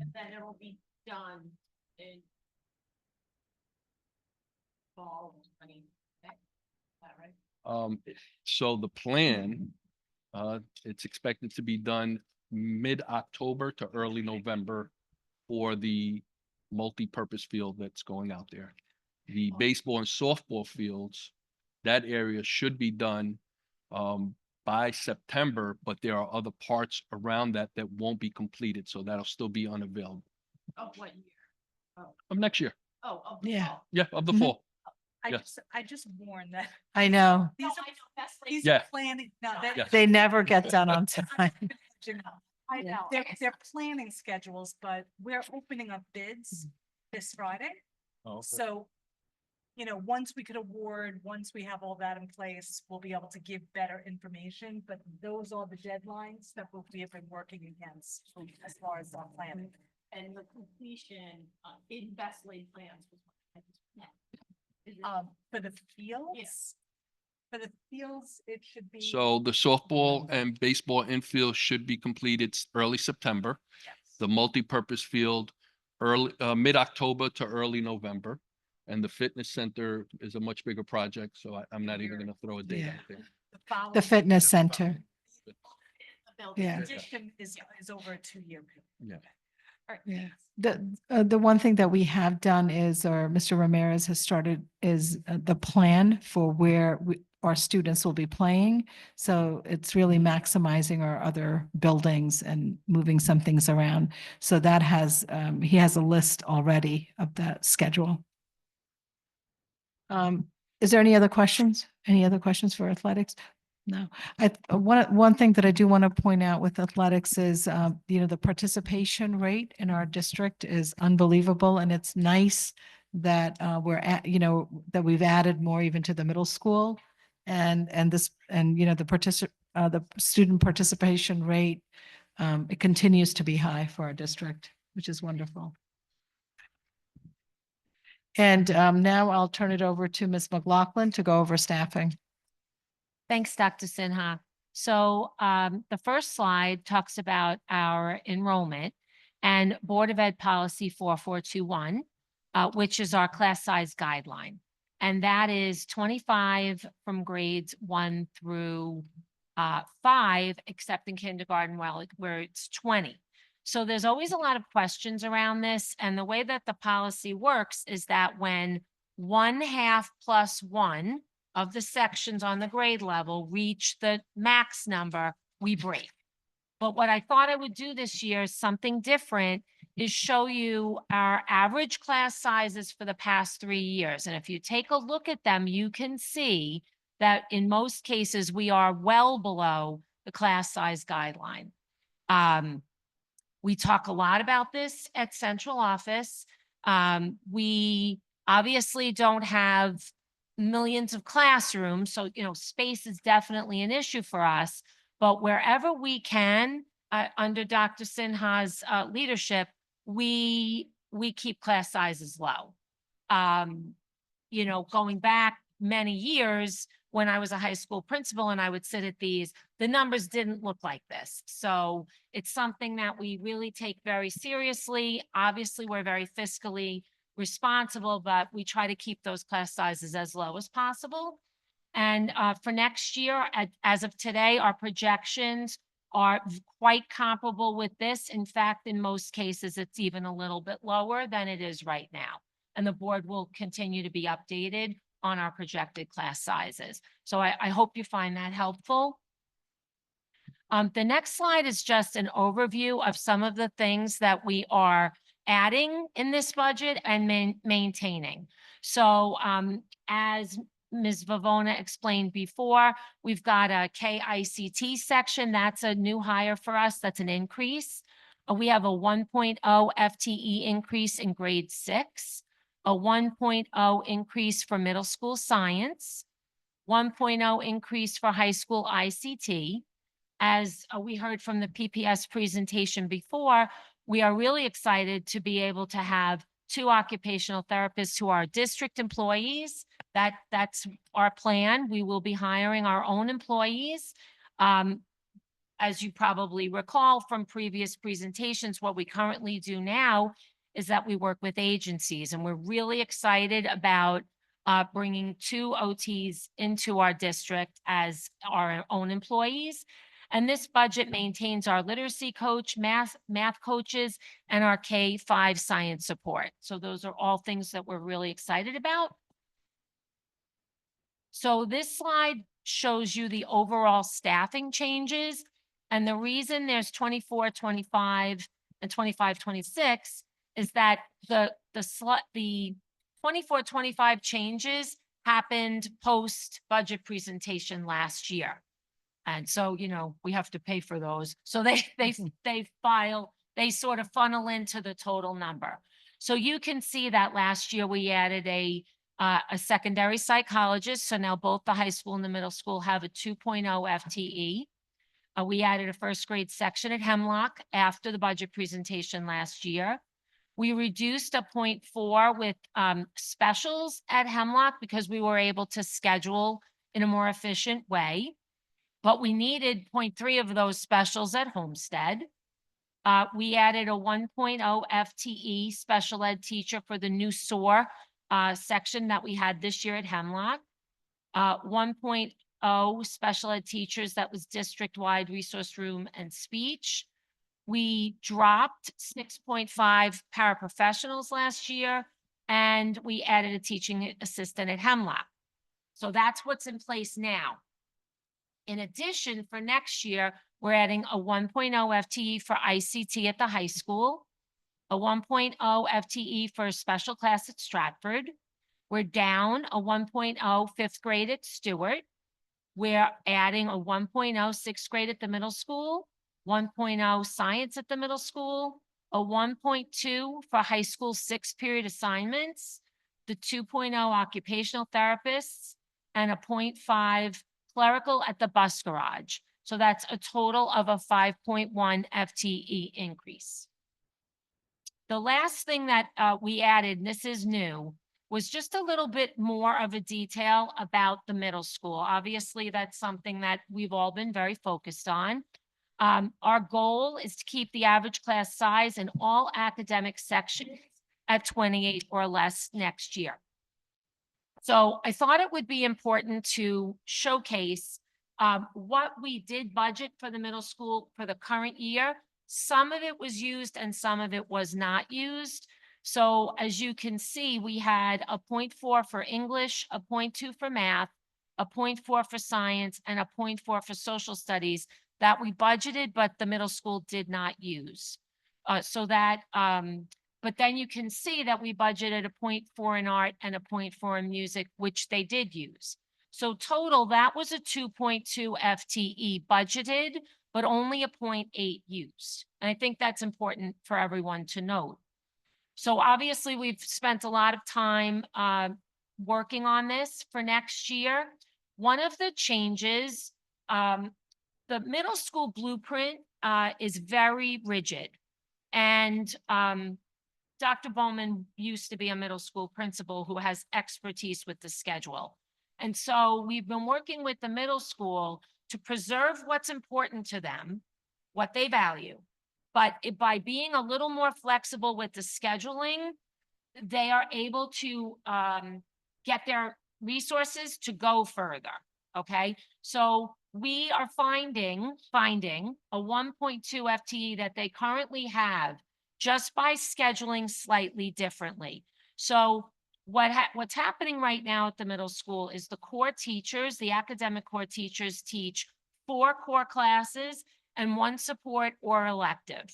and then it'll be done in fall 20. Is that right? So the plan, it's expected to be done mid-October to early November for the multi-purpose field that's going out there. The baseball and softball fields, that area should be done by September, but there are other parts around that that won't be completed, so that'll still be unavailable. Of what year? Of next year, Oh, of the Yeah. fall. yeah, of the Mhm. fall. I Yeah. just warn that I know. these No, are, I know, that's like. these Yeah. are planning, no, that. Yes. They never get done on time. I know. They're planning schedules, but we're opening up bids this Friday. So, you know, once we could award, once we have all that in place, we'll be able to give better information, but those are the deadlines that we have been working against as far as our planning. And the completion, in best laid plans was. Is it- For the fields, it should be. So the softball and baseball infield should be completed early September. Yes. The multi-purpose field early, mid-October to early November. And the fitness center is a much bigger project, so I'm not even gonna throw a date Yeah. out there. following- The fitness center. The building. Yeah. Addition is over a 2-year period. Yeah. The one thing that we have done is, or Mr. Ramirez has started, is the plan for where our students will be playing. So it's really maximizing our other buildings and moving some things around. So that has, he has a list already of that schedule. Is there any other questions? Any other questions for athletics? No. One thing that I do want to point out with athletics is, the participation rate in our district is unbelievable, and it's nice that we're at, that we've added more even to the middle school, and the student participation rate, it continues to be high for our district, which is wonderful. And now I'll turn it over to Ms. McLaughlin to go over staffing. Thanks, Dr. Sinha. So the first slide talks about our enrollment and Board of Ed Policy 4421, which is our class size guideline. And that is 25 from grades 1 through 5, except in kindergarten, where it's 20. So there's always a lot of questions around this. And the way that the policy works is that when 1/2 + 1 of the sections on the grade level reach the max number, we break. But what I thought I would do this year is something different, is show you our average class sizes for the past 3 years. And if you take a look at them, you can see that in most cases, we are well below the class size guideline. We talk a lot about this at central office. We obviously don't have millions of classrooms, so, space is definitely an issue for us. But wherever we can, under Dr. Sinha's leadership, we keep class sizes low. Going back many years when I was a high school principal and I would sit at these, the numbers didn't look like this. So it's something that we really take very seriously. Obviously, we're very fiscally responsible, but we try to keep those class sizes as low as possible. And for next year, as of today, our projections are quite comparable with this. In fact, in most cases, it's even a little bit lower than it is right now. And the board will continue to be updated on our projected class sizes. So I hope you find that helpful. The next slide is just an overview of some of the things that we are adding in this budget and maintaining. So as Ms. Vavona explained before, we've got a KICT section. That's a new hire for us. That's an increase. We have a 1.0 FTE increase in grade 6, a 1.0 increase for middle school science, 1.0 increase for high school ICT. As we heard from the PPS presentation before, we are really excited to be able to have 2 occupational therapists who are district employees. That's our plan. We will be hiring our own employees. As you probably recall from previous presentations, what we currently do now is that we work with agencies, and we're really excited about bringing 2 OTs into our district as our own employees. And this budget maintains our literacy coach, math coaches, and our K-5 science support. So those are all things that we're really excited about. So this slide shows you the overall staffing changes. And the reason there's 24, 25, and 25, 26 is that the 24, 25 changes happened post budget presentation last year. And so, you know, we have to pay for those. So they sort of funnel into the total number. So you can see that last year we added a secondary psychologist. So now both the high school and the middle school have a 2.0 FTE. We added a first grade section at Hemlock after the budget presentation last year. We reduced a 0.4 with specials at Hemlock because we were able to schedule in a more efficient way. But we needed 0.3 of those specials at Homestead. We added a 1.0 FTE special ed teacher for the new SOAR section that we had this year at Hemlock. 1.0 special ed teachers that was district-wide resource room and speech. We dropped 6.5 paraprofessionals last year, and we added a teaching assistant at Hemlock. So that's what's in place now. In addition, for next year, we're adding a 1.0 FTE for ICT at the high school, a 1.0 FTE for a special class at Stratford. We're down a 1.0 fifth grade at Stewart. We're adding a 1.0 sixth grade at the middle school, 1.0 science at the middle school, a 1.2 for high school 6th period assignments, the 2.0 occupational therapists, and a 0.5 clerical at the bus garage. So that's a total of a 5.1 FTE increase. The last thing that we added, and this is new, was just a little bit more of a detail about the middle school. Obviously, that's something that we've all been very focused on. Our goal is to keep the average class size in all academic sections at 28 or less next year. So I thought it would be important to showcase what we did budget for the middle school for the current year. Some of it was used and some of it was not used. So as you can see, we had a 0.4 for English, a 0.2 for math, a 0.4 for science, and a 0.4 for social studies that we budgeted, but the middle school did not use. But then you can see that we budgeted a 0.4 in art and a 0.4 in music, which they did use. So total, that was a 2.2 FTE budgeted, but only a 0.8 used. And I think that's important for everyone to note. So obviously we've spent a lot of time working on this for next year. One of the changes, the middle school blueprint is very rigid. And Dr. Bowman used to be a middle school principal who has expertise with the schedule. And so we've been working with the middle school to preserve what's important to them, what they value. But by being a little more flexible with the scheduling, they are able to get their resources to go further, okay? So we are finding a 1.2 FTE that they currently have just by scheduling slightly differently. So what's happening right now at the middle school is the core teachers, the academic core teachers teach 4 core classes and 1 support or elective.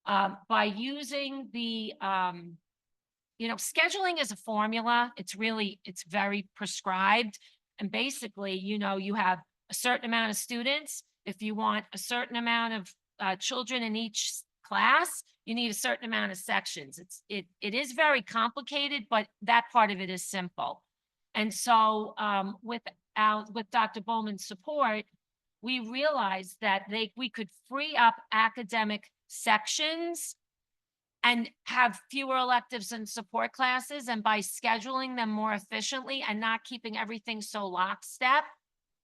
By using the, scheduling is a formula. It's very prescribed. And basically, you have a certain amount of students. If you want a certain amount of children in each class, you need a certain amount of sections. It is very complicated, but that part of it is simple. And so with Dr. Bowman's support, we realized that we could free up academic sections and have fewer electives and support classes. And by scheduling them more efficiently and not keeping everything so lockstep,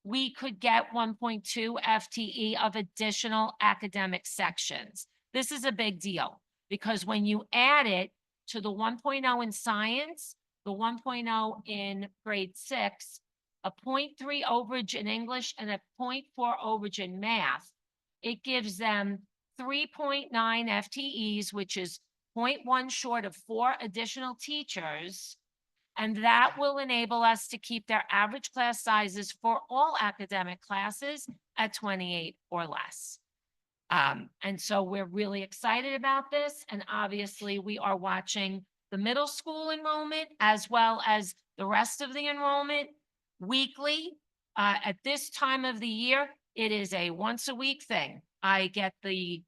we could get 1.2 FTE of additional academic sections. This is a big deal because when you add it to the 1.0 in science, the 1.0 in grade 6, a 0.3 overage in English and a 0.4 overage in math, it gives them 3.9 FTEs, which is 0.1 short of 4 additional teachers. And that will enable us to keep their average class sizes for all academic classes at 28 or less. And so we're really excited about this. And obviously we are watching the middle school enrollment as well as the rest of the enrollment weekly. At this time of the year, it is a once a week thing. I get the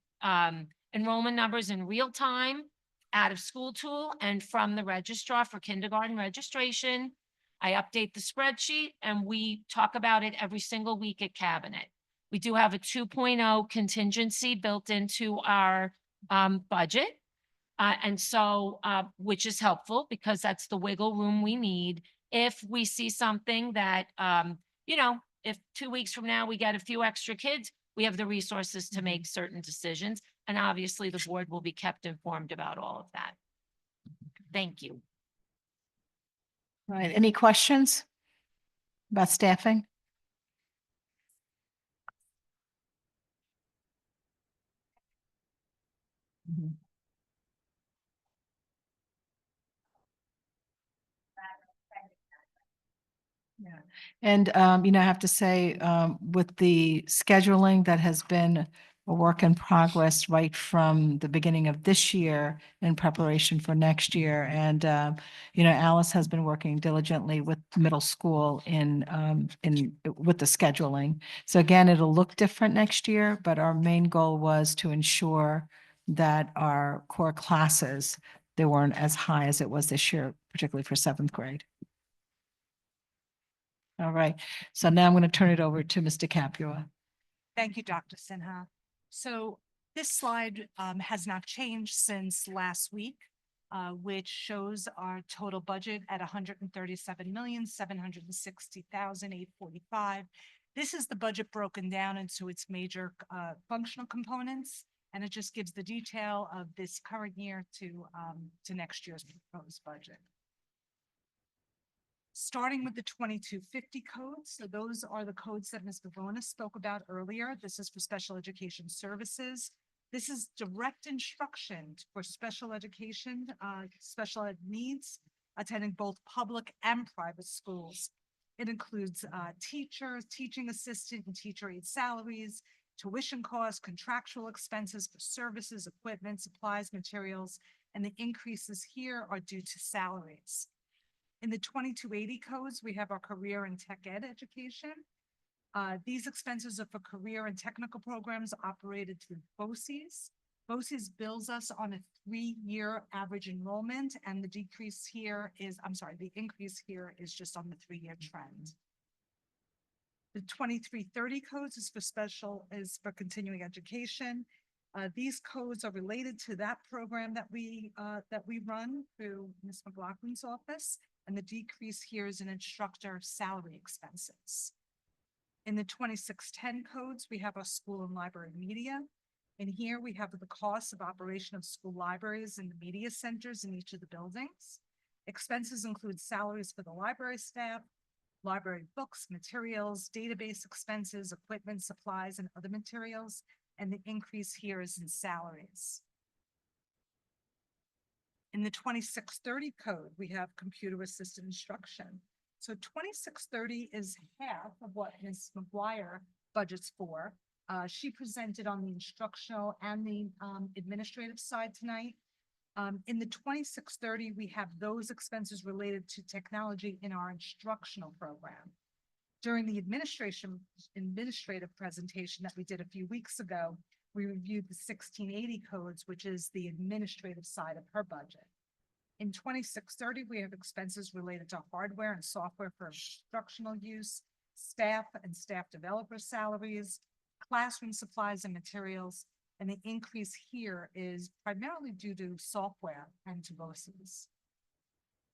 enrollment numbers in real time out of school tool and from the registrar for kindergarten registration. I update the spreadsheet and we talk about it every single week at cabinet. We do have a 2.0 contingency built into our budget. And so, which is helpful because that's the wiggle room we need. If we see something that, if 2 weeks from now we get a few extra kids, we have the resources to make certain decisions. And obviously the board will be kept informed about all of that. Thank you. Right. Any questions about staffing? Mhm. Yeah. And, I have to say, with the scheduling that has been a work in progress right from the beginning of this year in preparation for next year. And, Alice has been working diligently with middle school with the scheduling. So again, it'll look different next year, but our main goal was to ensure that our core classes, they weren't as high as it was this year, particularly for 7th grade. All right, so now I'm going to turn it over to Mr. Capua. Thank you, Dr. Sinha. So this slide has not changed since last week, which shows our total budget at 137,760,845. This is the budget broken down into its major functional components, and it just gives the detail of this current year to next year's proposed budget. Starting with the 2250 codes. So those are the codes that Ms. Bavona spoke about earlier. This is for special education services. This is direct instruction for special education, special ed needs, attending both public and private schools. It includes teachers, teaching assistant and teacher aide salaries, tuition costs, contractual expenses for services, equipment, supplies, materials, and the increases here are due to salaries. In the 2280 codes, we have our career and tech ed education. These expenses are for career and technical programs operated through BOCES. BOCES bills us on a 3-year average enrollment, and the increase here is just on the 3-year trend. The 2330 codes is for continuing education. These codes are related to that program that we run through Ms. McLaughlin's office. And the decrease here is in instructor salary expenses. In the 2610 codes, we have our school and library media. And here we have the cost of operation of school libraries and the media centers in each of the buildings. Expenses include salaries for the library staff, library books, materials, database expenses, equipment, supplies, and other materials. And the increase here is in salaries. In the 2630 code, we have computer assisted instruction. So 2630 is half of what Ms. McGuire budgets for. She presented on the instructional and the administrative side tonight. In the 2630, we have those expenses related to technology in our instructional program. During the administrative presentation that we did a few weeks ago, we reviewed the 1680 codes, which is the administrative side of her budget. In 2630, we have expenses related to hardware and software for instructional use, staff and staff developer salaries, classroom supplies and materials, and the increase here is primarily due to software and to BOCES.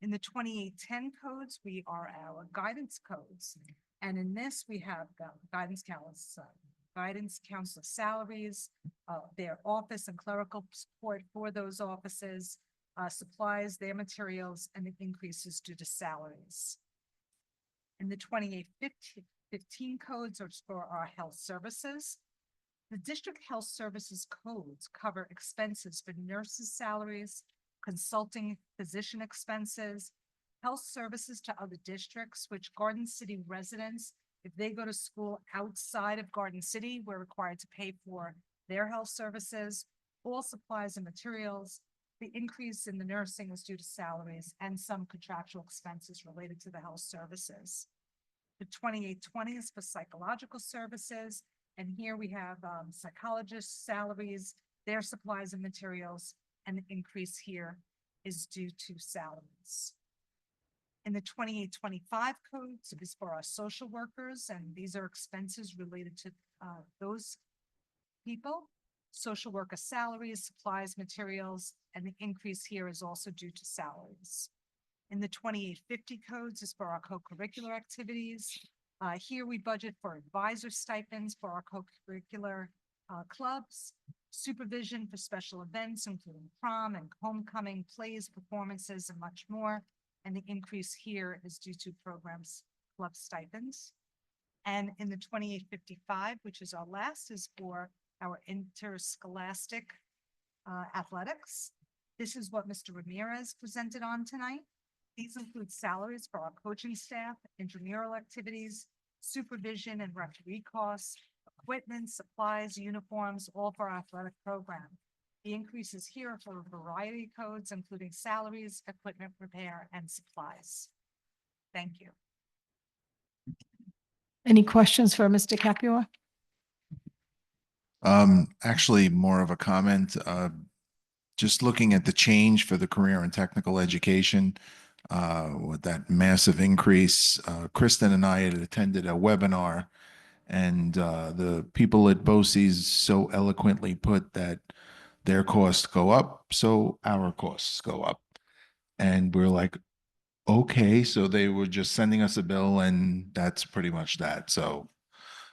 In the 2810 codes, we are our guidance codes. And in this, we have the guidance counselor salaries, their office and clerical support for those offices, supplies, their materials, and the increases due to salaries. In the 2815 codes are for our health services. The district health services codes cover expenses for nurses' salaries, consulting physician expenses, health services to other districts, which Garden City residents, if they go to school outside of Garden City, we're required to pay for their health services, all supplies and materials. The increase in the nursing is due to salaries and some contractual expenses related to the health services. The 2820 is for psychological services. And here we have psychologists' salaries, their supplies and materials, and the increase here is due to salaries. In the 2825 codes is for our social workers, and these are expenses related to those people. Social worker salaries, supplies, materials, and the increase here is also due to salaries. In the 2850 codes is for our co-curricular activities. Here we budget for advisor stipends for our co-curricular clubs, supervision for special events, including prom and homecoming, plays, performances, and much more. And the increase here is due to programs, club stipends. And in the 2855, which is our last, is for our interscholastic athletics. This is what Mr. Ramirez presented on tonight. These include salaries for our coaching staff, intramural activities, supervision and referee costs, equipment, supplies, uniforms, all for our athletic program. The increases here are for a variety of codes, including salaries, equipment repair, and supplies. Thank you. Any questions for Mr. Capua? Actually, more of a comment. Just looking at the change for the career and technical education, with that massive increase, Kristen and I had attended a webinar, and the people at BOCES so eloquently put that their costs go up, so our costs go up. And we're like, okay, so they were just sending us a bill, and that's pretty much that. So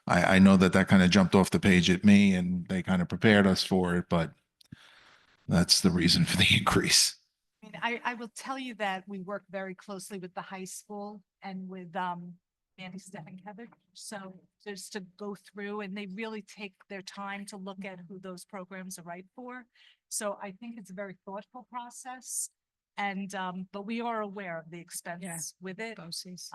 I know that kind of jumped off the page at me, and they kind of prepared us for it, but that's the reason for the increase. I mean, I will tell you that we work very closely with the high school and with Andy, Steph, and Kevin. So just to go through, and they really take their time to look at who those programs are right for. So I think it's a very thoughtful process. And but we are aware of the expense with it. BOCES.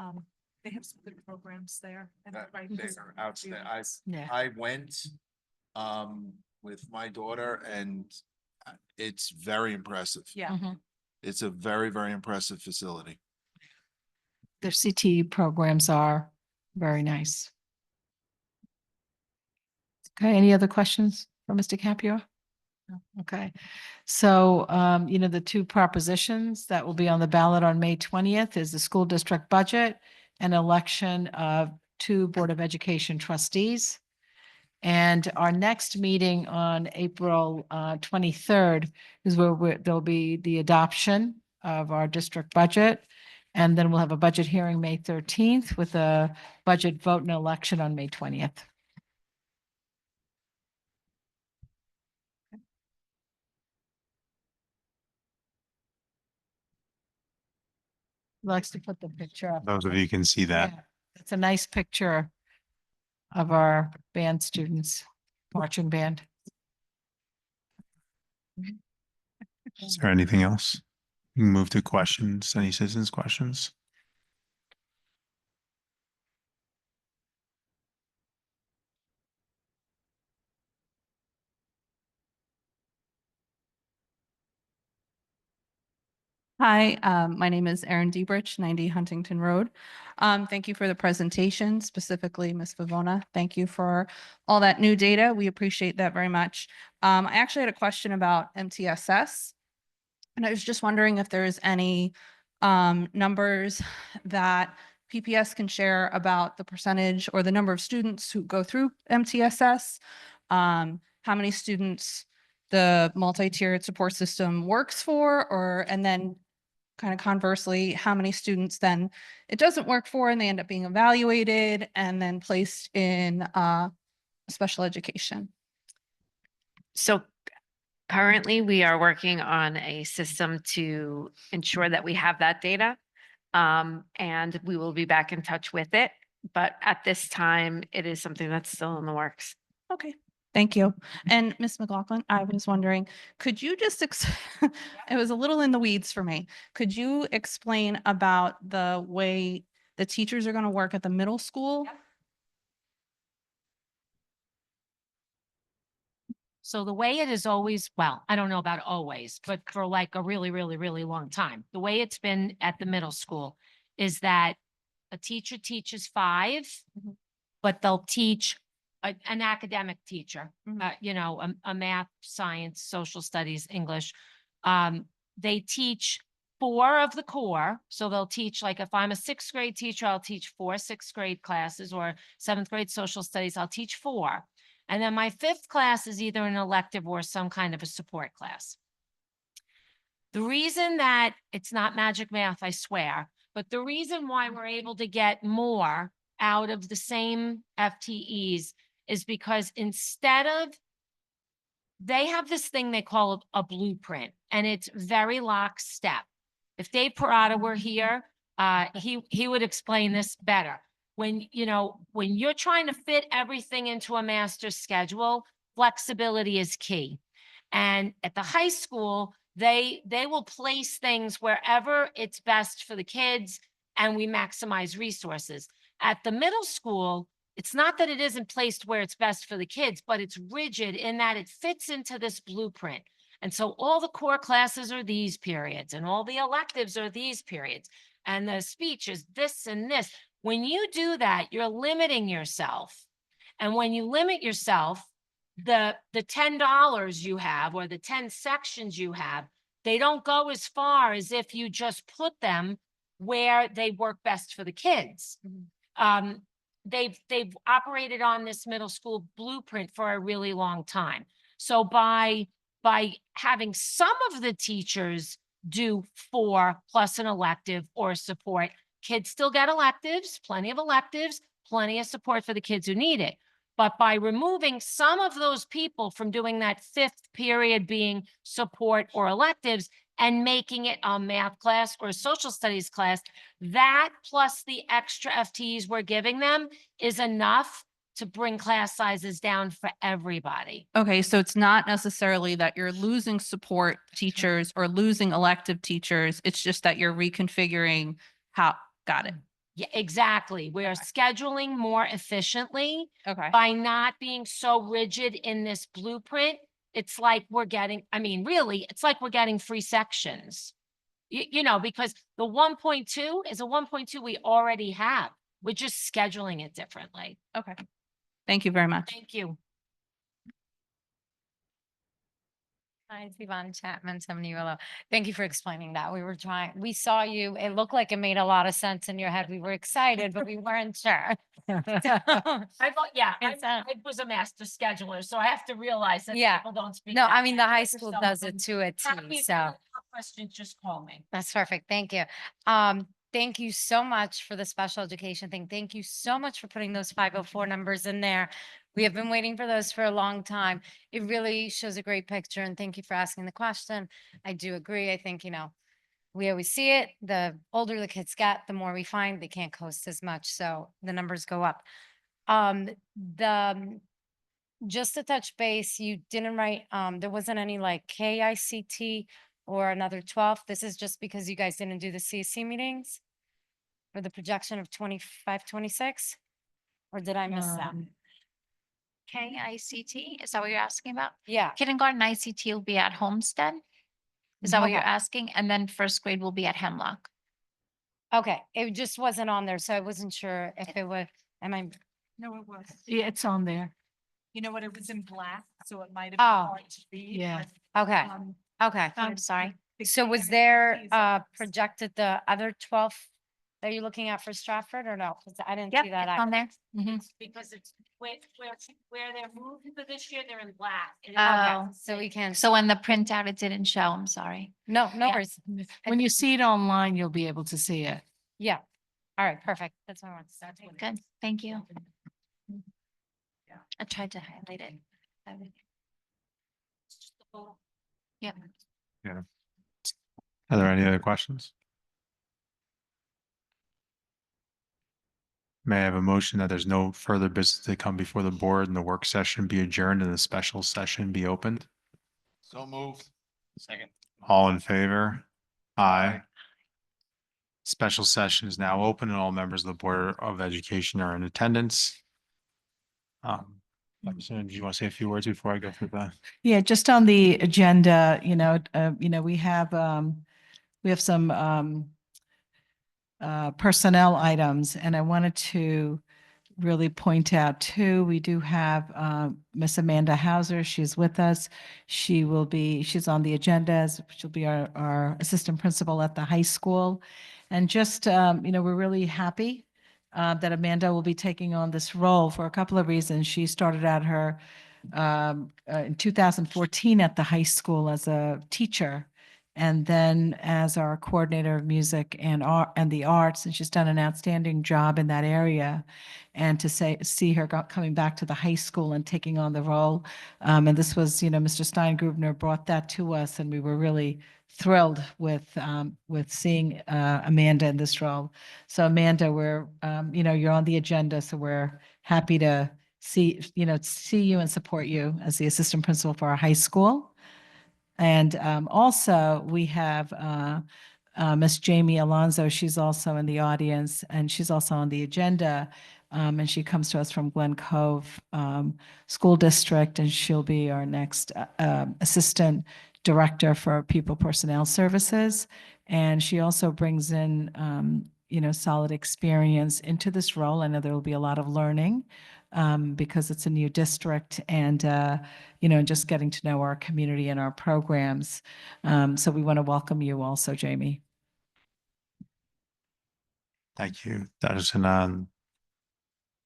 They have some good programs there. And That- right They're there. outstanding. Yeah. I went with my daughter, and it's very impressive. Yeah. It's a very, very impressive facility. Their CTE programs are very nice. Okay, any other questions for Mr. Capua? No. Okay, so, the two propositions that will be on the ballot on May 20th is the school district budget and election of 2 Board of Education trustees. And our next meeting on April 23rd is where there'll be the adoption of our district budget. And then we'll have a budget hearing May 13th with a budget vote and election on May 20th. Likes to put the picture up. Those of you can see that. Yeah, it's a nice picture of our band students, marching band. Is there anything else? We can move to questions, any citizens' questions? Hi, my name is Erin Diebrich, 90 Huntington Road. Thank you for the presentation, specifically Ms. Vivona. Thank you for all that new data. We appreciate that very much. I actually had a question about MTSS. And I was just wondering if there's any numbers that PPS can share about the percentage or the number of students who go through MTSS, how many students the multi-tiered support system works for, and then kind of conversely, how many students then it doesn't work for and they end up being evaluated and then placed in special education. So Currently, we are working on a system to ensure that we have that data. And we will be back in touch with it. But at this time, it is something that's still in the works. Okay, thank you. And Ms. McLaughlin, I was wondering, could you just, it was a little in the weeds for me. Could you explain about the way the teachers are going to work at the middle school? So the way it is always, well, I don't know about always, but for like a really, really, really long time, the way it's been at the middle school is that a teacher teaches 5, but they'll teach an academic teacher, you know, a math, science, social studies, English. They teach 4 of the core. So they'll teach, like if I'm a 6th grade teacher, I'll teach 4 6th grade classes, or 7th grade social studies, I'll teach 4. And then my 5th class is either an elective or some kind of a support class. The reason that it's not magic math, I swear, but the reason why we're able to get more out of the same FTEs is because instead of, they have this thing they call a blueprint, and it's very lockstep. If Dave Parada were here, he would explain this better. When, you know, when you're trying to fit everything into a master's schedule, flexibility is key. And at the high school, they will place things wherever it's best for the kids, and we maximize resources. At the middle school, it's not that it isn't placed where it's best for the kids, but it's rigid in that it fits into this blueprint. And so all the core classes are these periods, and all the electives are these periods, and the speech is this and this. When you do that, you're limiting yourself. And when you limit yourself, the $10 you have, or the 10 sections you have, they don't go as far as if you just put them where they work best for the kids. They've operated on this middle school blueprint for a really long time. So by having some of the teachers do 4 plus an elective or support, kids still get electives, plenty of support for the kids who need it. But by removing some of those people from doing that 5th period being support or electives and making it a math class or a social studies class, that plus the extra FTEs we're giving them is enough to bring class sizes down for everybody. Okay, so it's not necessarily that you're losing support teachers or losing elective teachers. It's just that you're reconfiguring how, got it. Yeah, exactly. We are scheduling more efficiently Okay. by not being so rigid in this blueprint. It's like we're getting, I mean, really, it's like we're getting free sections. You know, because the 1.2 is a 1.2 we already have. We're just scheduling it differently. Okay. Thank you very much. Thank you. Hi, it's Yvonne Chapman, 70 Willow. Thank you for explaining that. We saw you, it looked like it made a lot of sense in your head. We were excited, but we weren't sure. I was a master scheduler, so I have to realize that Yeah. people don't speak. No, that I mean, the language, high so school some does of it them- to a Happy T, if so you have questions, just call me. that's perfect. Thank you. Thank you so much for the special education thing. Thank you so much for putting those 504 numbers in there. We have been waiting for those for a long time. It really shows a great picture, and thank you for asking the question. I do agree. I think, you know, we always see it. The older the kids get, the more we find they can't coast as much, so the numbers go up. Just to touch base, you didn't write, there wasn't any like KICT or another 12. This is just because you guys didn't do the CSC meetings for the projection of 25, 26? Or did I miss that? KICT, is that what you're asking about? Yeah, Kindergarten ICT will be at Homestead. Is that what you're Okay. asking? And then 1st grade will be at Hemlock. okay. It just wasn't on there, so I wasn't sure if it would, am I, No, it was. Yeah, it's on there. You know what? It was in black, so it might have Oh. been hard to read. Yeah. but, okay, okay. I'm sorry. So was there, projected the other 12 that you're looking at for Stratford or no? 'Cause I didn't Yep, see that. it's on there. It's because it's where they're moved for this year, they're in black. And it- Oh. So we can, So in the printout, it didn't show. I'm sorry. no yeah. worries. When you see it online, you'll be able to see it. Yeah. All right, perfect. That's what I wanted to say. Good, thank you. I tried to highlight it. It's just the whole- Yep. Yeah. Are there any other questions? May I have a motion that there's no further business to come before the board and the work session be adjourned and the special session be opened? So moved. Second. All in favor? Aye. Special session is now open and all members of the Board of Education are in attendance. Dr. Shannon, do you want to say a few words before I go through that? Yeah, just on the agenda, we have some personnel items, and I wanted to really point out too, we do have Miss Amanda Hauser. She's with us. She's on the agenda as she'll be our assistant principal at the high school. And just, we're really happy that Amanda will be taking on this role for a couple of reasons. She started out her in 2014 at the high school as a teacher, and then as our coordinator of music and art and the arts, and she's done an outstanding job in that area. And to see her coming back to the high school and taking on the role, and this was, Mr. Steingrubner brought that to us, and we were really thrilled with seeing Amanda in this role. So Amanda, you're on the agenda, so we're happy to see you and support you as the assistant principal for our high school. And also we have Miss Jamie Alonso. She's also in the audience and she's also on the agenda. And she comes to us from Glen Cove School District, and she'll be our next assistant director for People Personnel Services. And she also brings in, solid experience into this role. I know there will be a lot of learning because it's a new district, and just getting to know our community and our programs. So we want to welcome you also, Jamie. Thank you, Dr. Sinan.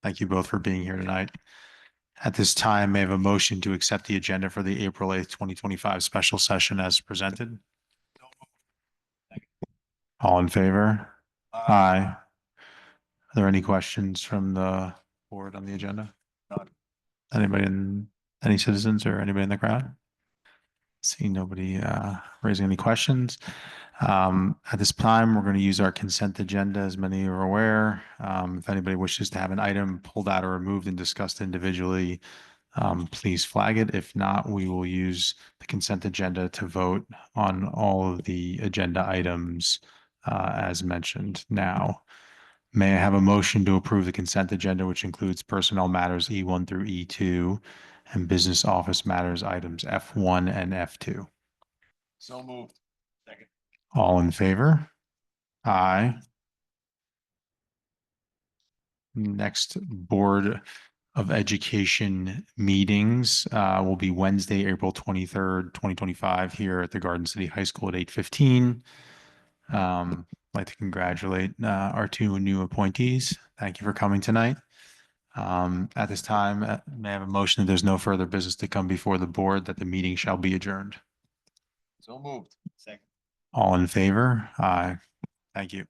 Thank you both for being here tonight. At this time, may I have a motion to accept the agenda for the April 8th, 2025 special session as presented? All in favor? Aye. Are there any questions from the board on the agenda? Any citizens or anybody in the crowd? See nobody raising any questions. At this time, we're going to use our consent agenda, as many are aware. If anybody wishes to have an item pulled out or removed and discussed individually, please flag it. If not, we will use the consent agenda to vote on all of the agenda items as mentioned now. May I have a motion to approve the consent agenda, which includes personnel matters E1 through E2 and business office matters items F1 and F2? So moved. Second. All in favor? Aye. Next Board of Education meetings will be Wednesday, April 23rd, 2025 here at the Garden City High School at 8:15. I'd like to congratulate our two new appointees. Thank you for coming tonight. At this time, may I have a motion that there's no further business to come before the board, that the meeting shall be adjourned? So moved. Second. All in favor? Aye. Thank you.